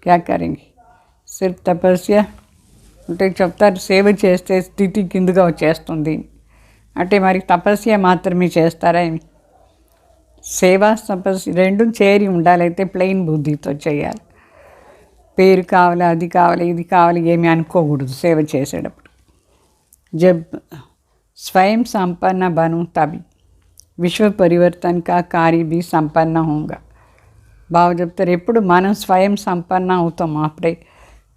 क्या करेंगे सिर्फ तपस्या అంటే చెప్తారు సేవ చేస్తే స్థితి కిందగా వచ్చేస్తుంది అంటే మరి తపస్య మాత్రమే చేస్తారా ఏమి సేవ తపస్య రెండు చేరి ఉండాలైతే ప్లెయిన్ బుద్ధితో చేయాలి పేరు కావాలి అది కావాలి ఇది కావాలి ఏమి అనుకోకూడదు సేవ చేసేటప్పుడు जब स्वयं संपन्न बनूं तभी विश्व परिवर्तन का कार्य भी संपन्न होगा బాగా చెప్తారు ఎప్పుడు మనం స్వయం సంపన్న అవుతాం అప్పుడే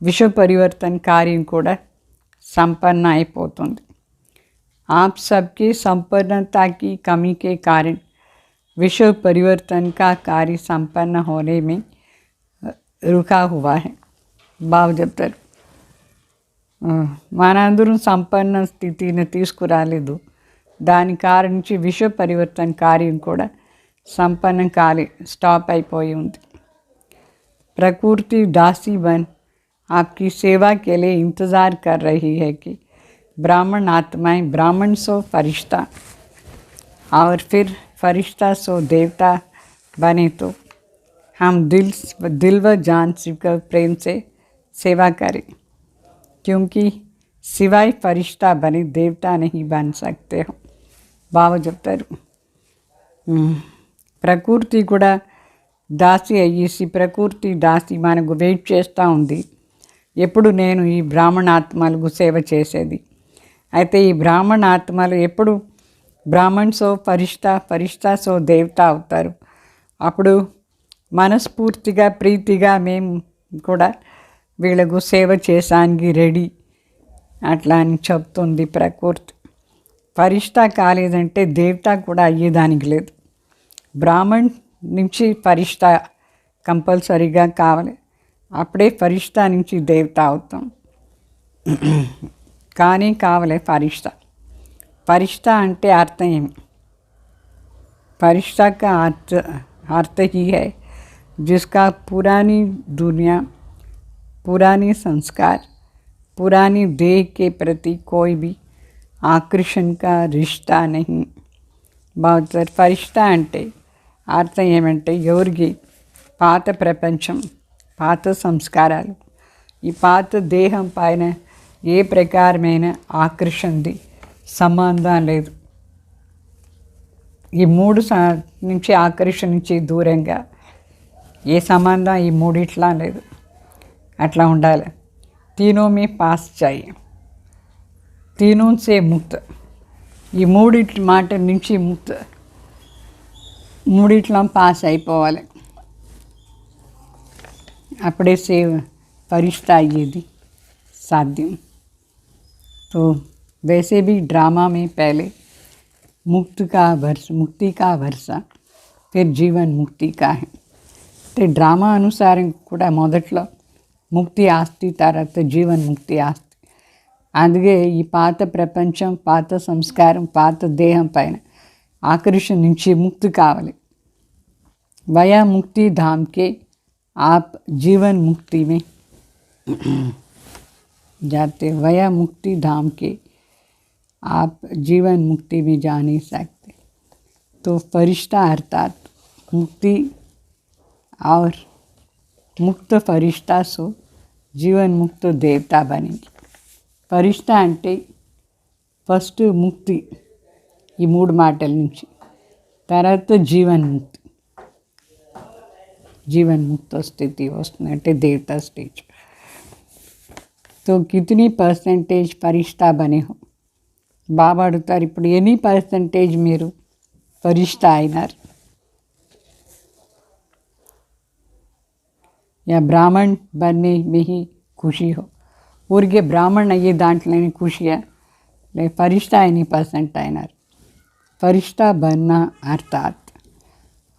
విశ్వ పరివర్తన కార్యం కూడా సంపన్న అయిపోతుంది आप सबकी संपन्नता की कमी के कारण विश्व परिवर्तन का कार्य संपन्न होने में रुका हुआ है. బాబు చెప్తారు, మనందరం సంపన్న స్థితిని తీసుకురాలేదు. దాని కారణించి విశ్వ పరివర్తన కార్యం కూడా సంపన్నం స్టాప్ అయిపోయి ఉంది. प्रकृति दासी बन आपकी सेवा के लिए इंतज़ार कर रही है कि ब्राह्मण आत्माएं ब्राह्मण सो फरिश्ता और फिर फरिश्ता सो देवता बने तो हम दिल व जान शिवकर प्रेम से सेवा करें, क्योंकि सिवाय फरिश्ता बने देवता नहीं बन सकते हो. బాబా చెప్తారు, ప్రకృతి కూడా దాసి అయ్యేసి ప్రకృతి దాసి మనకు వెయిట్ చేస్తూ ఉంది. ఎప్పుడు నేను ఈ బ్రాహ్మణాత్మలకు సేవ చేసేది. అయితే ఈ బ్రాహ్మణాత్మలు ఎప్పుడు బ్రాహ్మణ్ సో ఫరిష్తా సో దేవత అవుతారు. అప్పుడు మనస్ఫూర్తిగా ప్రీతిగా మేము కూడా వీళ్ళకు సేవ చేసానికి రెడీ అట్లా అని చెప్తుంది ప్రకృతి. ఫరిష్తా కాలేదంటే దేవత కూడా అయ్యేదానికి లేదు. బ్రాహ్మణ్ నుంచి ఫరిష్తా కంపల్సరీగా కావాలి. అప్పుడే ఫరిష్తా నుంచి దేవత అవుతాం. కానీ కావాలి ఫరిష్తా. ఫరిష్తా అంటే అర్థం ఏమి? फरिश्ता का अर्थ ही है जिसका पुरानी दुनिया, पुरानी संस्कार, पुरानी देह के प्रति कोई भी आकर्षण का रिश्ता नहीं. बहुत फरिश्ता అంటే అర్థం ఏమంటే ఎవరికి పాత ప్రపంచం, పాత సంస్కారాలు, ఈ పాత దేహం పైన ఏ ప్రకారమైన ఆకర్షణది సంబంధం లేదు. ఈ మూడు నుంచి ఆకర్షణ నుంచి దూరంగా ఏ సంబంధం ఈ మూడిట్లా లేదు. అట్లా ఉండాలి. तीनों में पास चाहिए, तीनों से मुक्त. ఈ మూడిట్ల మాట నుంచి ముక్త, మూడిట్లా పాస్ అయిపోవాలి. అప్పుడే సేవ फरिश्ता అయ్యేది సాధ్యం. तो वैसे भी ड्रामा में पहले मुक्ति का वर्षा फिर जीवन मुक्ति का है. तो ड्रामा अनुसार కూడా మొదట్లో ముక్తి ఆస్తి, తర్వాత జీవన్ ముక్తి ఆస్తి. అందుకే ఈ పాత ప్రపంచం, పాత సంస్కారం, పాత దేహం పైన ఆకర్షణ నుంచి ముక్తి కావాలి. वया मुक्ति धाम के आप जीवन मुक्ति में जाते. वया मुक्ति धाम के आप जीवन मुक्ति में जा नहीं सकते. तो फरिश्ता अर्थात मुक्ति और मुक्त फरिश्ता सो जीवन मुक्त देवता बनेंगे. फरिश्ता అంటే ఫస్ట్ ముక్తి, ఈ మూడు మాటల నుంచి. తర్వాత జీవన్ముక్తి, జీవన్ముక్త స్థితి వస్తుంది అంటే దేవతా స్టేజ్. तो कितनी परसेंटेज फरिश्ता बने हो? బాబా అడుగుతారు, ఇప్పుడు ఎన్ని పర్సెంటేజ్ మీరు ఫరిష్తా అయినారు? या ब्राह्मण बनने में ही खुशी हो? ఊరికే బ్రాహ్మణ్ అయ్యే దాంట్లోనే ఖుషియా? లేక ఫరిష్తా ఎన్ని పర్సెంట్ అయినారు? फरिश्ता बनना अर्थात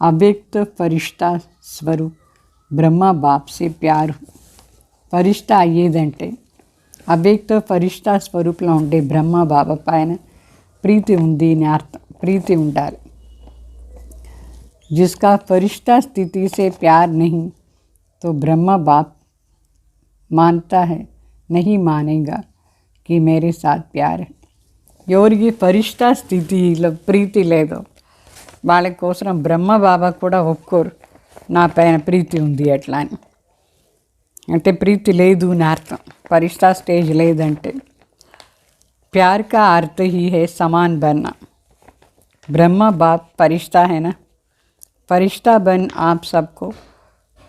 अव्यक्त फरिश्ता स्वरूप ब्रह्मा बाप से प्यार हो. फरिश्ता అయ్యేదంటే అవ్యక్త ఫరిష్తా స్వరూపంలో ఉండే బ్రహ్మ బాబా పైన ప్రీతి ఉంది అని అర్థం. ప్రీతి ఉండాలి. जिसका फरिश्ता स्थिति से प्यार नहीं तो ब्रह्मा बाप मानता है, नहीं मानेगा कि मेरे साथ प्यार है. ఎవరికి ఫరిష్తా స్థితిలో ప్రీతి లేదో వాళ్ళ కోసం బ్రహ్మ బాబా కూడా ఒప్పుకోరు నా పైన ప్రీతి ఉంది అట్లా అని. అంటే ప్రీతి లేదు అని అర్థం. फरिश्ता स्टेज లేదంటే प्यार का अर्थ ही है समान बनना. ब्रह्मा बाप फरिश्ता है ना. फरिश्ता बन आप सबको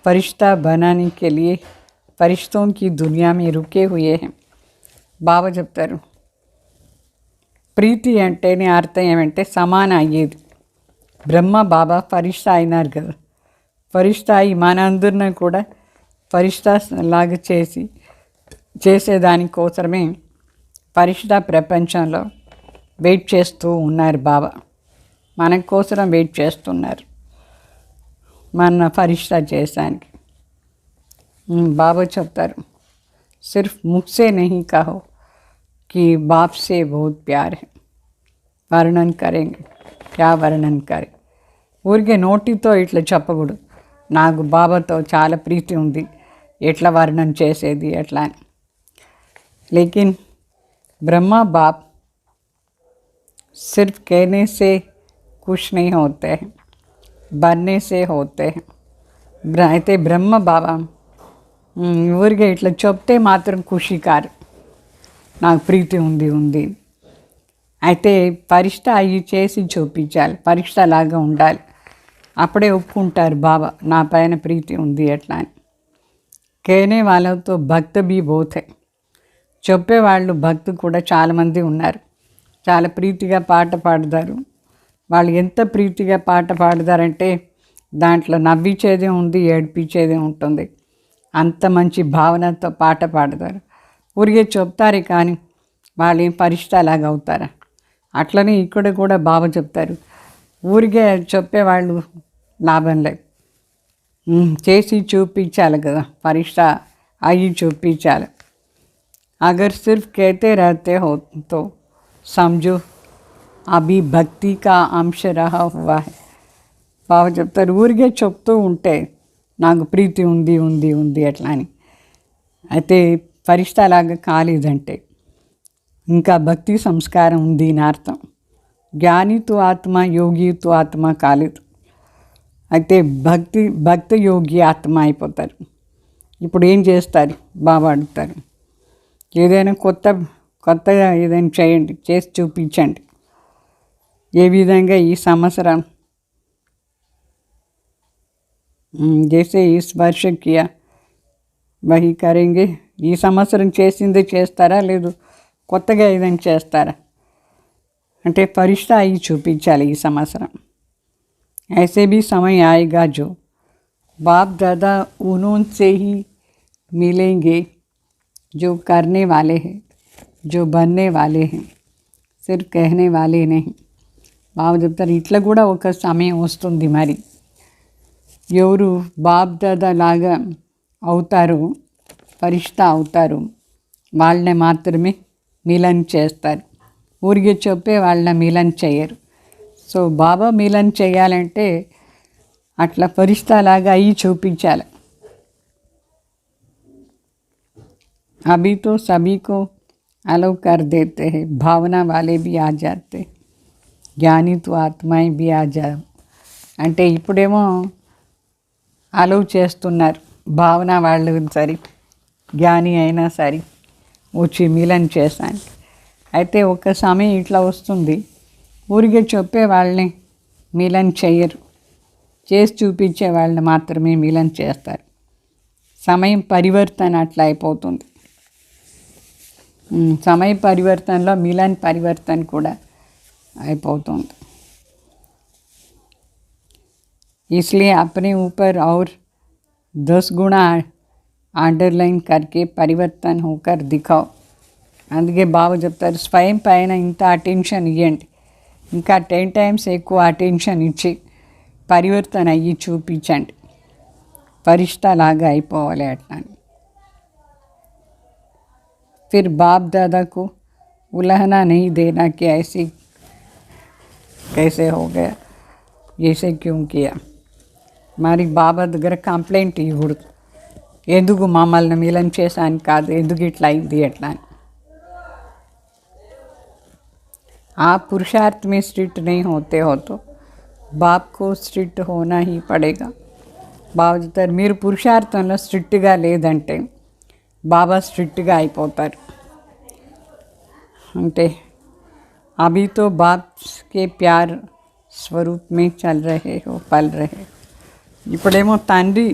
फरिश्ता बनाने के लिए फरिश्तों की दुनिया में रुके हुए हैं. బాబా చెప్తారు, ప్రీతి అంటేనే అర్థం ఏమంటే సమాన అయ్యేది. బ్రహ్మ బాబా ఫరిష్తా అయినారు కదా. ఫరిష్తా అయి మనందరినీ కూడా ఫరిష్తా లాగా చేసేదానికోసమే ఫరిష్తా ప్రపంచంలో వెయిట్ చేస్తూ ఉన్నారు బాబా. మన కోసం వెయిట్ చేస్తున్నారు మన ఫరిష్తా చేసానికి. బాబా చెప్తారు, సిర్ఫ్ ముఖ్సే నహీ కహో कि बाप से बहुत प्यार है, వర్ణన్ కరేంగే క్యా వర్ణన్ కరే. ఊరికే నోటితో ఇట్లా చెప్పకూడదు, నాకు బాబాతో చాలా ప్రీతి ఉంది, ఎట్లా వర్ణన చేసేది ఎట్లా అని. లేకిన్ బ్రహ్మ బాప్ सिर्फ कहने से खुश नहीं होते हैं, बनने से होते हैं. అయితే బ్రహ్మ బాబా ఊరికే ఇట్లా చెప్తే మాత్రం ఖుషి కారు, నాకు ప్రీతి ఉంది. అయితే ఫరిష్తా అయ్యి చేసి చూపించాలి, ఫరిష్తా లాగా ఉండాలి, అప్పుడే ఒప్పుకుంటారు బాబా నా పైన ప్రీతి ఉంది ఎట్లా అని. కేనే వాళ్ళతో భక్త బీ బోతే, చెప్పేవాళ్ళు భక్తు కూడా చాలామంది ఉన్నారు, చాలా ప్రీతిగా పాట పాడతారు. వాళ్ళు ఎంత ప్రీతిగా పాట పాడతారంటే దాంట్లో నవ్వించేదే ఉంది, ఏడిపించేదే ఉంటుంది. అంత మంచి భావనతో పాట పాడతారు. ఊరికే చెప్తారు కానీ వాళ్ళు ఏం పరిష్టాలాగా అవుతారా. అట్లనే ఇక్కడ కూడా బాబా చెప్తారు, ఊరికే చెప్పేవాళ్ళు లాభం లేదు, చేసి చూపించాలి కదా, పరిష్ట అయ్యి చూపించాలి. అగర్ సిర్ఫ్ कहते रहते हो तो समझो అభి భక్తి కా అంశ రహా హువా హై. బాబా చెప్తారు, ఊరికే చెప్తూ ఉంటే నాకు ప్రీతి ఉంది అట్లా అని, అయితే ఫరిష్తాలాగా కాలేదంటే ఇంకా భక్తి సంస్కారం ఉంది అని అర్థం. జ్ఞానితో ఆత్మ, యోగితో ఆత్మ కాలేదు, అయితే భక్తి యోగి ఆత్మ అయిపోతారు. ఇప్పుడు ఏం చేస్తారు బాబా అడుగుతారు, ఏదైనా కొత్తగా ఏదైనా చేయండి, చేసి చూపించండి. ఏ విధంగా ఈ సంవత్సరం జైసే ఇస్ వర్ష కియా వహీ కరేంగే. ఈ సంవత్సరం చేసిందే చేస్తారా, లేదు కొత్తగా ఏదైనా చేస్తారా అంటే ఫరిష్తా అయ్యి చూపించాలి ఈ సంవత్సరం. ऐसे भी समय आएगा जो बाप दादा उनसे ही मिलेंगे, जो करने वाले हैं, जो बनने वाले हैं, सिर्फ कहने वाले नहीं. బాబు చెప్తారు, ఇట్లా కూడా ఒక సమయం వస్తుంది, మరి ఎవరు బాప్ దాదా లాగా అవుతారు, ఫరిష్తా అవుతారు, వాళ్ళని మాత్రమే మిలన్ చేస్తారు. ఊరికే చెప్పే వాళ్ళని మిలన్ చేయరు. సో బాబా మిలన్ చేయాలంటే అట్లా ఫరిష్తా లాగా అయ్యి చూపించాలి. అభి తో సభీ కో అలౌ కర్ దేతే హై, భావన వాలే భీ ఆ జాతే, జ్ఞాని తో ఆత్మాయి భీ ఆ జా. అంటే ఇప్పుడేమో అలౌ చేస్తున్నారు, భావన వాళ్ళు సరి, జ్ఞాని అయినా సరే వచ్చి మిలన్ చేశాను. అయితే ఒక సమయం ఇట్లా వస్తుంది, ఊరికే చెప్పే వాళ్ళని మిలన్ చేయరు, చేసి చూపించే వాళ్ళని మాత్రమే మిలన్ చేస్తారు. సమయం పరివర్తన అట్లా అయిపోతుంది. సమయ పరివర్తనలో మిలన్ పరివర్తన కూడా అయిపోతుంది. इसलिए अपने ऊपर और 10 गुना అండర్లైన్ करके పరివర్తన హోకర్ దిఖాओ. అందుకే బాబా చెప్తారు, స్వయం పైన ఇంత అటెన్షన్ ఇవ్వండి, ఇంకా 10 times ఎక్కువ అటెన్షన్ ఇచ్చి పరివర్తన అయ్యి చూపించండి, ఫరిష్తా లాగా అయిపోవాలి అట్లా. फिर बाप दादा को उलाहना नहीं देना कि ऐसे कैसे हो गया, ऐसे क्यों किया. మరి బాబా దగ్గర కంప్లైంట్ ఇవ్వకూడదు, ఎందుకు మమ్మల్ని మిలన్ చేశాను కాదు, ఎందుకు ఇట్లా అయింది ఎట్లా అని. आप पुरुषार्थ में स्ट्रिक्ट नहीं होते हो तो बाप को स्ट्रिक्ट होना ही पड़ेगा. బాబా చెప్తారు, మీరు పురుషార్థంలో స్ట్రిక్ట్గా లేదంటే బాబా స్ట్రిక్ట్గా అయిపోతారు. అంటే అభి తో బాప్ కే ప్యార్ స్వరూప్ మే చల్ రహే హో, పల్ రహే. ఇప్పుడేమో తండ్రి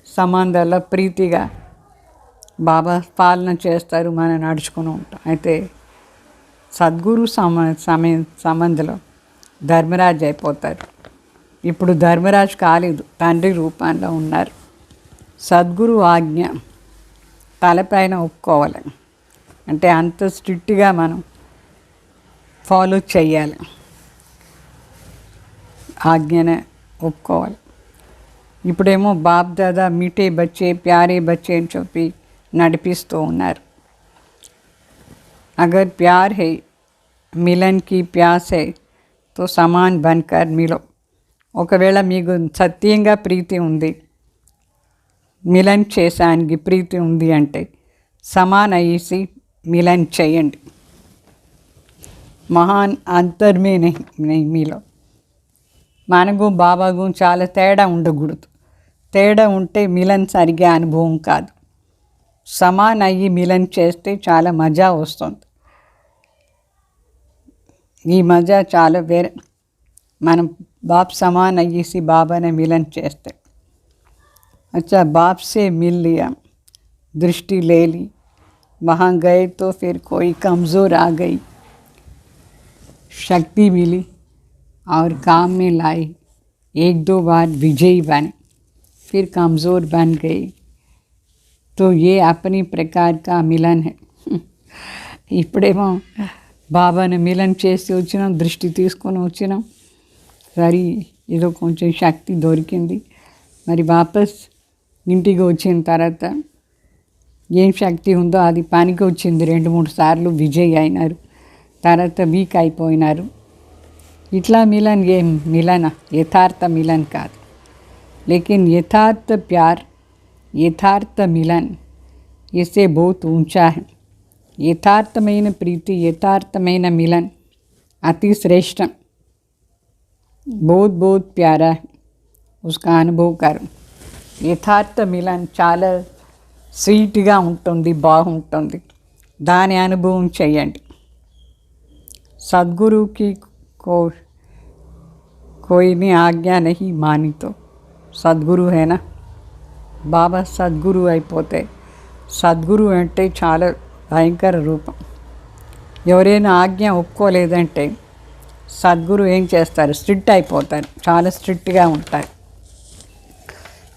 సంబంధాల ప్రీతిగా బాబా పాలన చేస్తారు, మనం నడుచుకుని ఉంటాం. అయితే సద్గురు సంబంధంలో ధర్మరాజు అయిపోతారు. ఇప్పుడు ధర్మరాజు కాలేదు, తండ్రి రూపంలో ఉన్నారు. సద్గురు ఆజ్ఞ తలపైన ఒప్పుకోవాలి, అంటే అంత స్ట్రిక్ట్గా మనం ఫాలో చేయాలి. ఆజ్ఞను ఒప్పుకోవాలి. ఇప్పుడేమో బాప్ దాదా మీఠే బచ్చే ప్యారే బచ్చే అని చెప్పి నడిపిస్తూ ఉన్నారు. అగర్ ప్యార్ హై, మిలన్ కి ప్యాస్ హై తో సమాన్ బన్కర్ మిలో. ఒకవేళ మీకు సత్యంగా ప్రీతి ఉంది, మిలన్ చేసానికి ప్రీతి ఉంది అంటే సమాన్ అయ్యేసి మిలన్ చేయండి. మహాన్ అంతర్మే మీలో. మనకు బాబాకు చాలా తేడా ఉండకూడదు. తేడా ఉంటే మిలన్ సరిగా అనుభవం కాదు. సమాన్ అయ్యి మిలన్ చేస్తే చాలా మజా వస్తుంది. ఈ మజా చాలా వేరే. మనం बाप समान अय्यसी बाबा ने मिलन చేస్తే. अच्छा बाप से मिल लिया, दृष्टि ले ली, वहाँ गए तो फिर कोई कमज़ोर आ गई, शक्ति मिली और काम में लाई. एक दो बार विजयी बने, फिर कमज़ोर बन गई. तो ये अपनी प्रकार का मिलन है. ఇప్పుడేమో బాబాని మిలన్ చేసి వచ్చినాం, దృష్టి తీసుకొని వచ్చినాం. సరే ఏదో కొంచెం శక్తి దొరికింది. మరి వాపస్ ఇంటికి వచ్చిన తర్వాత ఏం శక్తి ఉందో అది పనికి వచ్చింది. 2-3 సార్లు విజయ్ అయినారు, తర్వాత వీక్ అయిపోయినారు. ఇట్లా మిలన్ ఏం మిలన, యథార్థ మిలన్ కాదు. లేకిన్ యథార్థ ప్యార్, యథార్థ మిలన్ ఇసే బహుత్ ఊంచా హై. యథార్థమైన ప్రీతి, యథార్థమైన మిలన్ అతి శ్రేష్టం. बहुत बहुत प्यारा है, उसका అనుభవ కరం. యథార్థ మిలన్ చాలా స్వీట్గా ఉంటుంది, బాగుంటుంది. దాని అనుభవం చేయండి. సద్గురుకి కోయిని ఆజ్ఞా నహీ మాని తో సద్గురు హేనా. బాబా సద్గురు అయిపోతే, సద్గురు అంటే చాలా భయంకర రూపం. ఎవరైనా ఆజ్ఞ ఒప్పుకోలేదంటే సద్గురు ఏం చేస్తారు, స్ట్రిక్ట్ అయిపోతారు, చాలా స్ట్రిక్ట్గా ఉంటారు.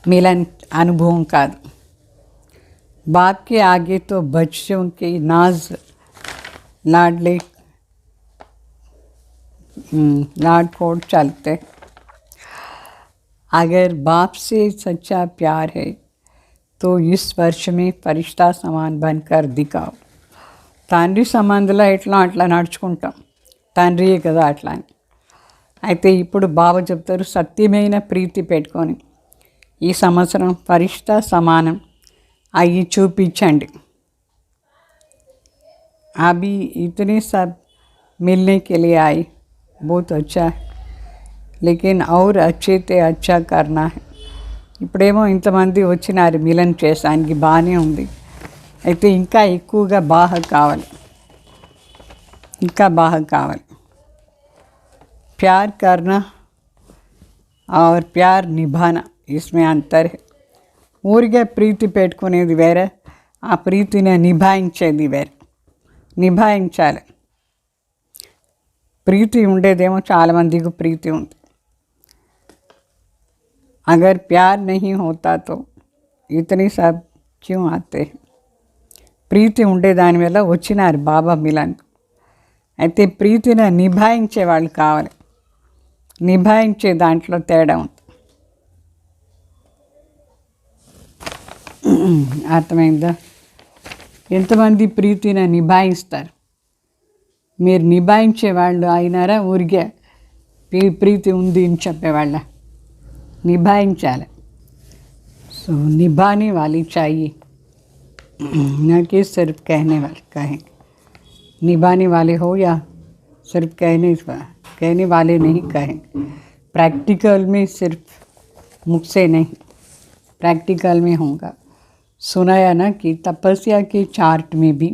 మిలన్ అనుభవం కాదు. बाप के आगे तो बच्चों की नाज लाडले लाडकोट चलते. अगर बाप से सच्चा प्यार है तो इस वर्ष में फरिश्ता समान बनकर दिखाओ. తండ్రి సంబంధంలో ఎట్లా అట్లా నడుచుకుంటాం, తండ్రియే కదా అట్లా అని. అయితే ఇప్పుడు బాబా చెప్తారు, సత్యమైన ప్రీతి పెట్టుకొని ఈ సంవత్సరం ఫరిష్తా సమానం అయ్యి చూపించండి. అభి ఇతనే సబ్ మిల్నే కే లియే ఆయి, బహుత్ అచ్చా హై, లేకిన్ ఔర్ అచ్చే తే అచ్చా కర్నా హై. ఇప్పుడేమో ఇంతమంది వచ్చినారు మిలన్ చేసానికి, బాగానే ఉంది. అయితే ఇంకా ఎక్కువగా బాగా కావాలి, ఇంకా బాగా కావాలి. प्यार करना और प्यार निभाना, इसमें अंतर है. ఊరికే ప్రీతి పెట్టుకునేది వేరే, ఆ ప్రీతిని నిభాయించేది వేరే. నిభాయించాలి. ప్రీతి ఉండేదేమో చాలామందికి ప్రీతి ఉంది. అగర్ ప్యార్ నహీ హోతా తో ఇతని సబ్ క్యూ ఆతే. ప్రీతి ఉండేదాని వల్ల వచ్చినారు బాబా మిలన్. అయితే ప్రీతిని నిభాయించే వాళ్ళు కావాలి. నిభాయించే దాంట్లో తేడా ఉంది. అర్థమైందా? ఎంతమంది ప్రీతిని నిభాయిస్తారు? మీరు నిభాయించే వాళ్ళు అయినారా? ఊరికే ప్రీతి ఉంది అని చెప్పేవాళ్ళ? నిభాయించాలి. సో నిభానే वाली चाहिए, न कि सिर्फ कहने वाले कहें. निभाने वाले हो या सिर्फ कहने वाले नहीं कहें. प्रैक्टिकल में सिर्फ मुख से नहीं, प्रैक्टिकल में होगा. सुनाया ना कि तपस्या के चार्ट में भी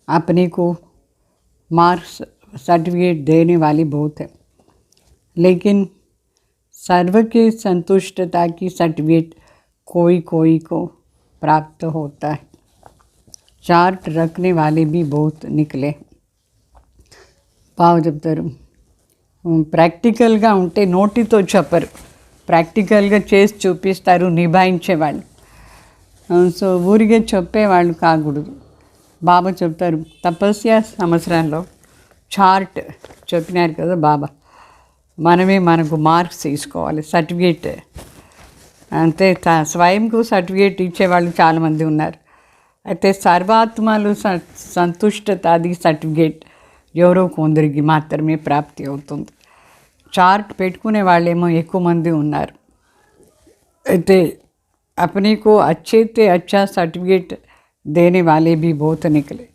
अपने को मार्क्स सर्टिफिकेट देने वाली बहुत है, लेकिन सर्व के संतुष्टता की सर्टिफिकेट कोई कोई को प्राप्त होता है. चार्ट रखने वाले भी बहुत निकले. బాగా చెప్తారు. ప్రాక్టికల్గా ఉంటే నోటితో చెప్పరు, ప్రాక్టికల్గా చేసి చూపిస్తారు నిభాయించేవాళ్ళు. సో ఊరికే చెప్పేవాళ్ళు కాకూడదు. బాబా చెప్తారు తపస్య సంవత్సరంలో చార్ట్ చెప్పినారు కదా బాబా. మనమే మనకు మార్క్స్ తీసుకోవాలి, సర్టిఫికేట్ అంతే. స్వయంకు సర్టిఫికేట్ ఇచ్చేవాళ్ళు చాలామంది ఉన్నారు. అయితే సర్వాత్మలు సంతుష్టత అది సర్టిఫికేట్ ఎవరో కొందరికి మాత్రమే ప్రాప్తి అవుతుంది. చార్ట్ పెట్టుకునే వాళ్ళేమో ఎక్కువ మంది ఉన్నారు. అయితే अपने को अच्छे से अच्छा सर्टिफिकेट देने वाले भी बहुत निकले,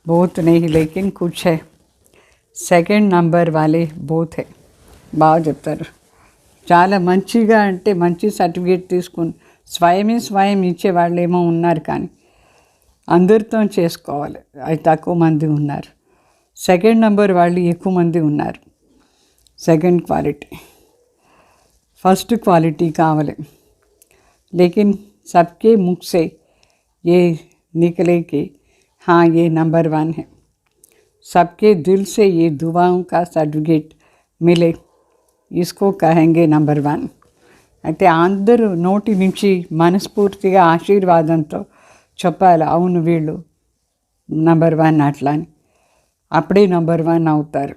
बहुत नहीं लेकिन कुछ है. సెకండ్ నంబర్ వాళ్ళే బోత్ హే. బాగా చెప్తారు. చాలా మంచిగా అంటే మంచి సర్టిఫికేట్ తీసుకుని స్వయం ఇచ్చే వాళ్ళు ఏమో ఉన్నారు, కానీ అందరితో చేసుకోవాలి అది తక్కువ మంది ఉన్నారు. సెకండ్ నంబర్ వాళ్ళు ఎక్కువ మంది ఉన్నారు. Second quality. ఫస్ట్ క్వాలిటీ కావాలి. लेकिन सबके मुख से ये निकले कि हाँ ये नंबर 1 है. सबके दिल से ये दुआओं का सर्टिफिकेट मिले, इसको कहेंगे नंबर 1. అయితే అందరూ నోటి నుంచి మనస్ఫూర్తిగా ఆశీర్వాదంతో చెప్పాలి, అవును వీళ్ళు నంబర్ 1 అట్లా అని. అప్పుడే నంబర్ 1 అవుతారు.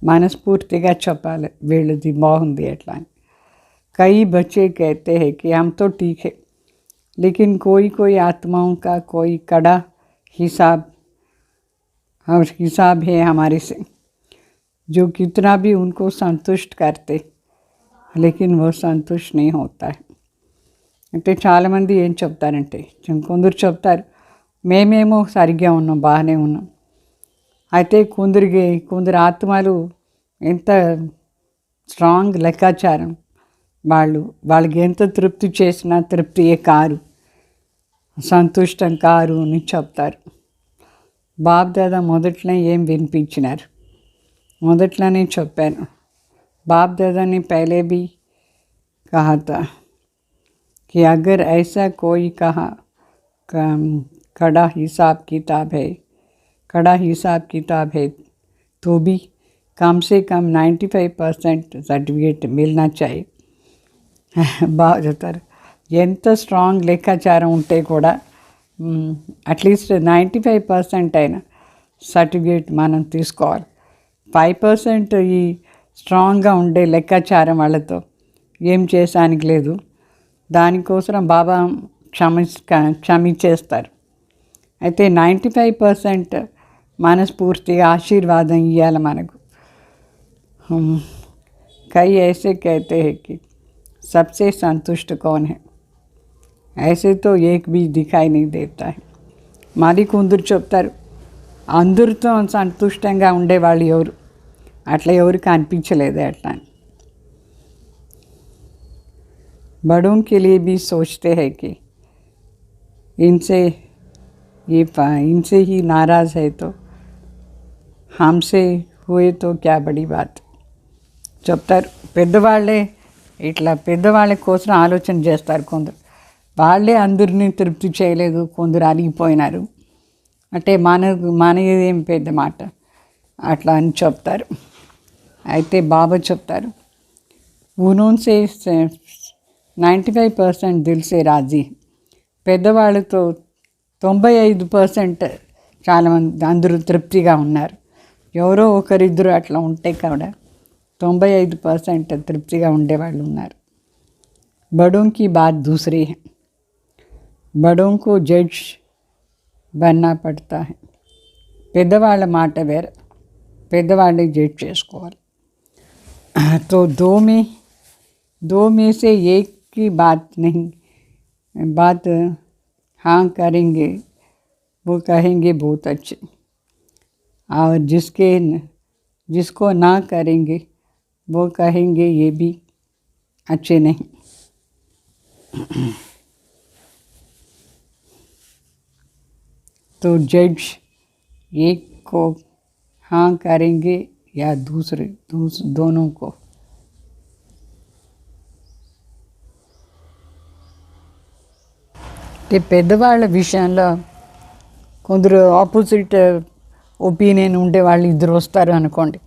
మనస్ఫూర్తిగా చెప్పాలి వీళ్ళది బాగుంది అట్లా అని. कई बच्चे कहते हैं कि हम तो ठीक है, लेकिन कोई कोई आत्माओं का कोई कड़ा हिसाब है हमारे से, जो कितना भी उनको संतुष्ट करते लेकिन वो संतुष्ट नहीं होता है. అంటే చాలామంది ఏం చెప్తారంటే, కొందరు చెప్తారు మేమేమో సరిగ్గా ఉన్నాం, బాగానే ఉన్నాం. అయితే కొందరు ఆత్మలు ఎంత స్ట్రాంగ్ లెక్కాచారం, వాళ్ళకి ఎంత తృప్తి చేసినా తృప్తియే కారు, సంతుష్టం కారు అని చెప్తారు. బాప్ దాదా మొదట్లో ఏం వినిపించినారు, మొదట్లోనే చెప్పాను. बाप दादा ने पहले भी कहा था कि अगर ऐसा कोई कहा कड़ा हिसाब किताब है तो भी कम से कम 95% सर्टिफिकेट मिलना चाहिए. బాగా చెప్తారు. ఎంత స్ట్రాంగ్ లెక్కాచారం ఉంటే కూడా అట్లీస్ట్ 95% అయినా సర్టిఫికేట్ మనం తీసుకోవాలి. 5% ఈ స్ట్రాంగ్గా ఉండే లెక్కాచారం వాళ్ళతో ఏం చేసానికి లేదు. దానికోసం బాబా క్షమించేస్తారు. అయితే 95% మనస్ఫూర్తిగా ఆశీర్వాదం ఇవ్వాలి మనకు. కై ऐसे कहते हैं कि सबसे संतुष्ट कौन है, ऐसे तो एक भी दिखाई नहीं देता है. మరి కొందరు చెప్తారు అందరితో సంతుష్టంగా ఉండేవాళ్ళు ఎవరు, అట్లా ఎవరికి అనిపించలేదు అట్లా. बड़ों के लिए भी सोचते हैं कि इनसे ही नाराज़ है तो हमसे हुए तो क्या बड़ी बात. చెప్తారు పెద్దవాళ్ళే ఇట్లా పెద్దవాళ్ళ కోసం ఆలోచన చేస్తారు. కొందరు వాళ్ళే అందరినీ తృప్తి చేయలేదు, కొందరు అలిగిపోయినారు అంటే మనదేం పెద్ద మాట అట్లా అని చెప్తారు. అయితే బాబా చెప్తారు ఉనోన్సే 95% దిల్సే రాజీ. పెద్దవాళ్ళతో 95% చాలామంది అందరూ తృప్తిగా ఉన్నారు. ఎవరో ఒకరిద్దరు అట్లా ఉంటే కూడా 95% తృప్తిగా ఉండేవాళ్ళు ఉన్నారు. बड़ों की बात दूसरी है, बड़ों को जज बनना पड़ता है. పెద్దవాళ్ళ మాట వేరే, పెద్దవాళ్ళని జడ్జ్ చేసుకోవాలి. तो दो में से एक की बात हाँ करेंगे वो कहेंगे बहुत अच्छे, और जिसको ना करेंगे वो कहेंगे ये भी अच्छे नहीं. तो जज एक को हाँ करेंगे या दोनों को. పెద్దవాళ్ళ విషయంలో కొందరు ఆపోజిట్ ఒపీనియన్ ఉండే వాళ్ళు ఇద్దరు వస్తారు అనుకోండి.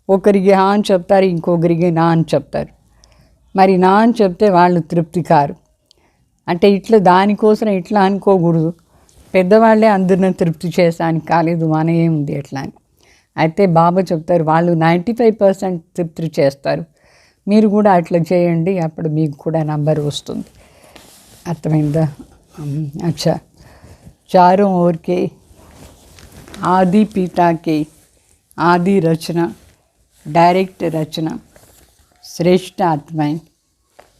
ఒకరికి హా అని చెప్తారు, ఇంకొకరికి నా అని చెప్తారు. మరి నా అని చెప్తే వాళ్ళు తృప్తి కారు. అంటే ఇట్లా దానికోసం ఇట్లా అనుకోకూడదు. పెద్దవాళ్ళే అందరిని తృప్తి చేసానికి కాలేదు, మన ఏముంది ఎట్లా అని. అయితే బాబా చెప్తారు వాళ్ళు 95% తృప్తి చేస్తారు, మీరు కూడా అట్లా చేయండి, అప్పుడు మీకు కూడా నంబర్ వస్తుంది. అర్థమైందా? అచ్చా. चारों ओर के आदि पिता के आदि रचना, डायरेक्ट रचना, श्रेष्ठ आत्माएं,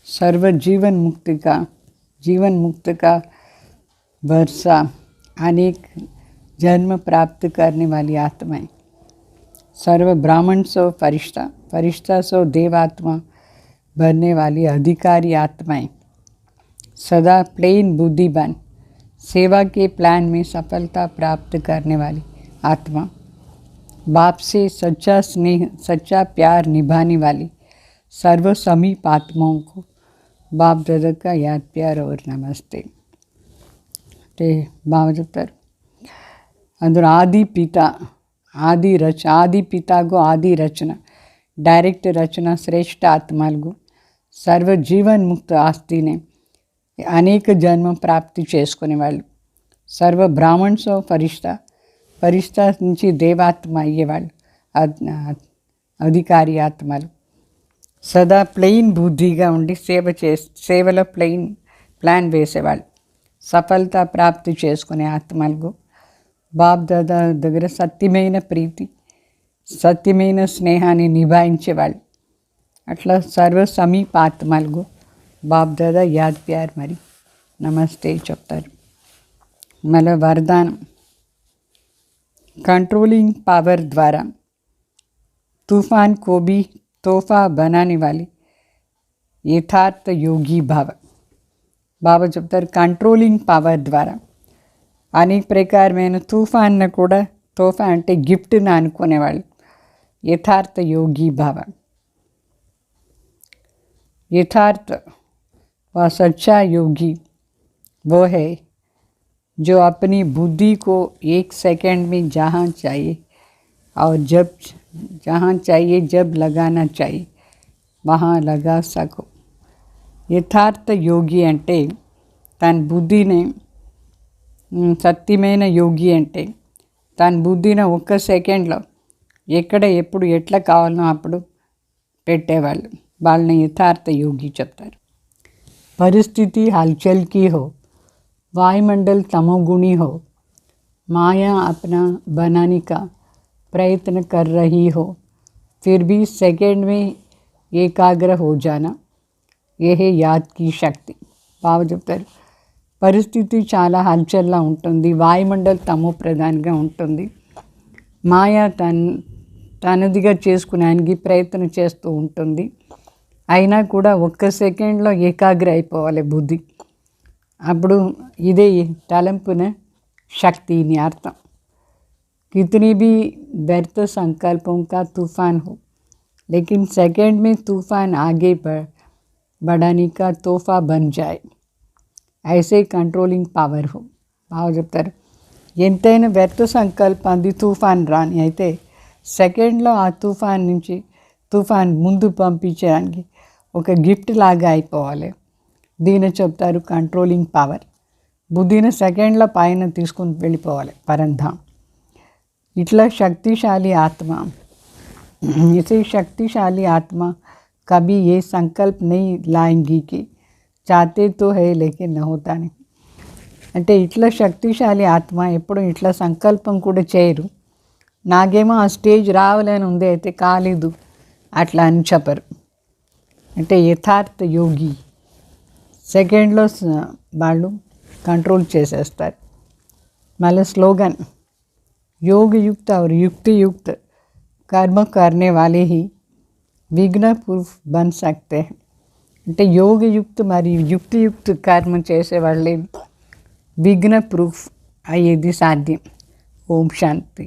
सर्व जीवन मुक्त का वर्षा, अनेक जन्म प्राप्त करने वाली आत्माएं, सर्व ब्राह्मण सो फरिश्ता, फरिश्ता सो देवात्मा बनने वाली अधिकारी आत्माएं, सदा प्लेन बुद्धिमान, सेवा के प्लान में सफलता प्राप्त करने वाली आत्मा, बाप से सच्चा स्नेह सच्चा प्यार निभाने वाली सर्व समीप आत्माओं को बाप दादा का याद प्यार और नमस्ते. అంటే బాబా చెప్తారు అందులో ఆది పితాకు ఆది రచన, డైరెక్ట్ రచన, శ్రేష్ఠ ఆత్మలకు సర్వ జీవన్ ముక్త ఆస్తిని అనేక జన్మ ప్రాప్తి చేసుకునేవాళ్ళు, సర్వ బ్రాహ్మణ్స్ ఫరిష్తా నుంచి దేవాత్మ అయ్యేవాళ్ళు, అధికారి ఆత్మలు, సదా ప్లెయిన్ బుద్ధిగా ఉండి సేవలో ప్లాన్ వేసేవాళ్ళు, సఫలత ప్రాప్తి చేసుకునే ఆత్మలకు బాప్ దాదా దగ్గర సత్యమైన ప్రీతి సత్యమైన స్నేహాన్ని నిభాయించేవాళ్ళు. అట్లా సర్వ సమీప ఆత్మలకు బాప్ దాదా యాద్ ప్యార్ మరి నమస్తే చెప్తారు. మళ్ళీ వరదానం, कंट्रोलिंग पावर द्वारा तूफान को भी तोहफा बनाने वाली यथार्थ योगी भाव. బాబా చెప్తారు కంట్రోలింగ్ పవర్ ద్వారా అనేక ప్రకారమైన తుఫాన్ను కూడా తోఫా అంటే గిఫ్ట్ని అనుకునేవాళ్ళు. యథార్థ యోగి భావ, यथार्थ व सच्चा योगी वो है जो अपनी बुद्धि को एक सेकंड में जहाँ चाहिए और जहाँ चाहिए जब लगाना चाहिए वहाँ लगा सको. యథార్థ యోగి అంటే తన బుద్ధిని, సత్యమైన యోగి అంటే తన బుద్ధిని ఒక్క సెకండ్లో ఎక్కడ ఎప్పుడు ఎట్లా కావాలనో అప్పుడు పెట్టేవాళ్ళు, వాళ్ళని యథార్థ యోగి చెప్తారు. పరిస్థితి हलचल की हो, वायुमंडल तमोगुणी हो, माया अपना बनाने का प्रयत्न कर रही हो, फिर भी सेकंड में एकाग्र हो जाना, यह याद की शक्ति. బాబా చెప్తారు పరిస్థితి చాలా హల్చల్లా ఉంటుంది, వాయుమండల్ తమో ప్రధానంగా ఉంటుంది, మాయా తనదిగా చేసుకునేందుకు ప్రయత్నం చేస్తూ ఉంటుంది, అయినా కూడా ఒక్క సెకండ్లో ఏకాగ్ర అయిపోవాలి బుద్ధి. అప్పుడు ఇదే తలంపున శక్తిని అర్థం. कितनी भी व्यर्थ संकल्पों का तूफान हो, लेकिन सेकंड में तूफान आगे बढ़ाने का तोहफा बन जाए, ऐसे कंट्रोलिंग पावर हो. బాగా చెప్తారు ఎంతైనా వ్యర్థ సంకల్పాన్ని తుఫాన్ రాని అయితే సెకండ్లో ఆ తుఫాన్ ముందు పంపించడానికి ఒక గిఫ్ట్ లాగా అయిపోవాలి. దీని చెప్తారు కంట్రోలింగ్ పవర్. బుద్ధిని సెకండ్ల పైన తీసుకుని వెళ్ళిపోవాలి పరంధాం. ఇట్లా శక్తిశాలి ఆత్మ, इसे शक्तिशाली आत्मा कभी ये संकल्प नहीं लाएंगी कि चाहते तो है लेकिन न होता नहीं. అంటే ఇట్లా శక్తిశాలి ఆత్మ ఎప్పుడు ఇట్లా సంకల్పం కూడా చేయరు, నాకేమో ఆ స్టేజ్ రావాలని ఉంది అయితే కాలేదు అట్లా అని చెప్పరు. అంటే యథార్థ యోగి సెకండ్లో వాళ్ళు కంట్రోల్ చేసేస్తారు. మళ్ళీ స్లోగన్, योगयुक्त और युक्तियुक्त कर्म करने वाले ही विघ्न प्रूफ बन सकते हैं. అంటే యోగయుక్త మరియు యుక్తియుక్త కర్మ చేసే వాళ్ళే విఘ్న ప్రూఫ్ అయ్యేది సాధ్యం. ఓం శాంతి.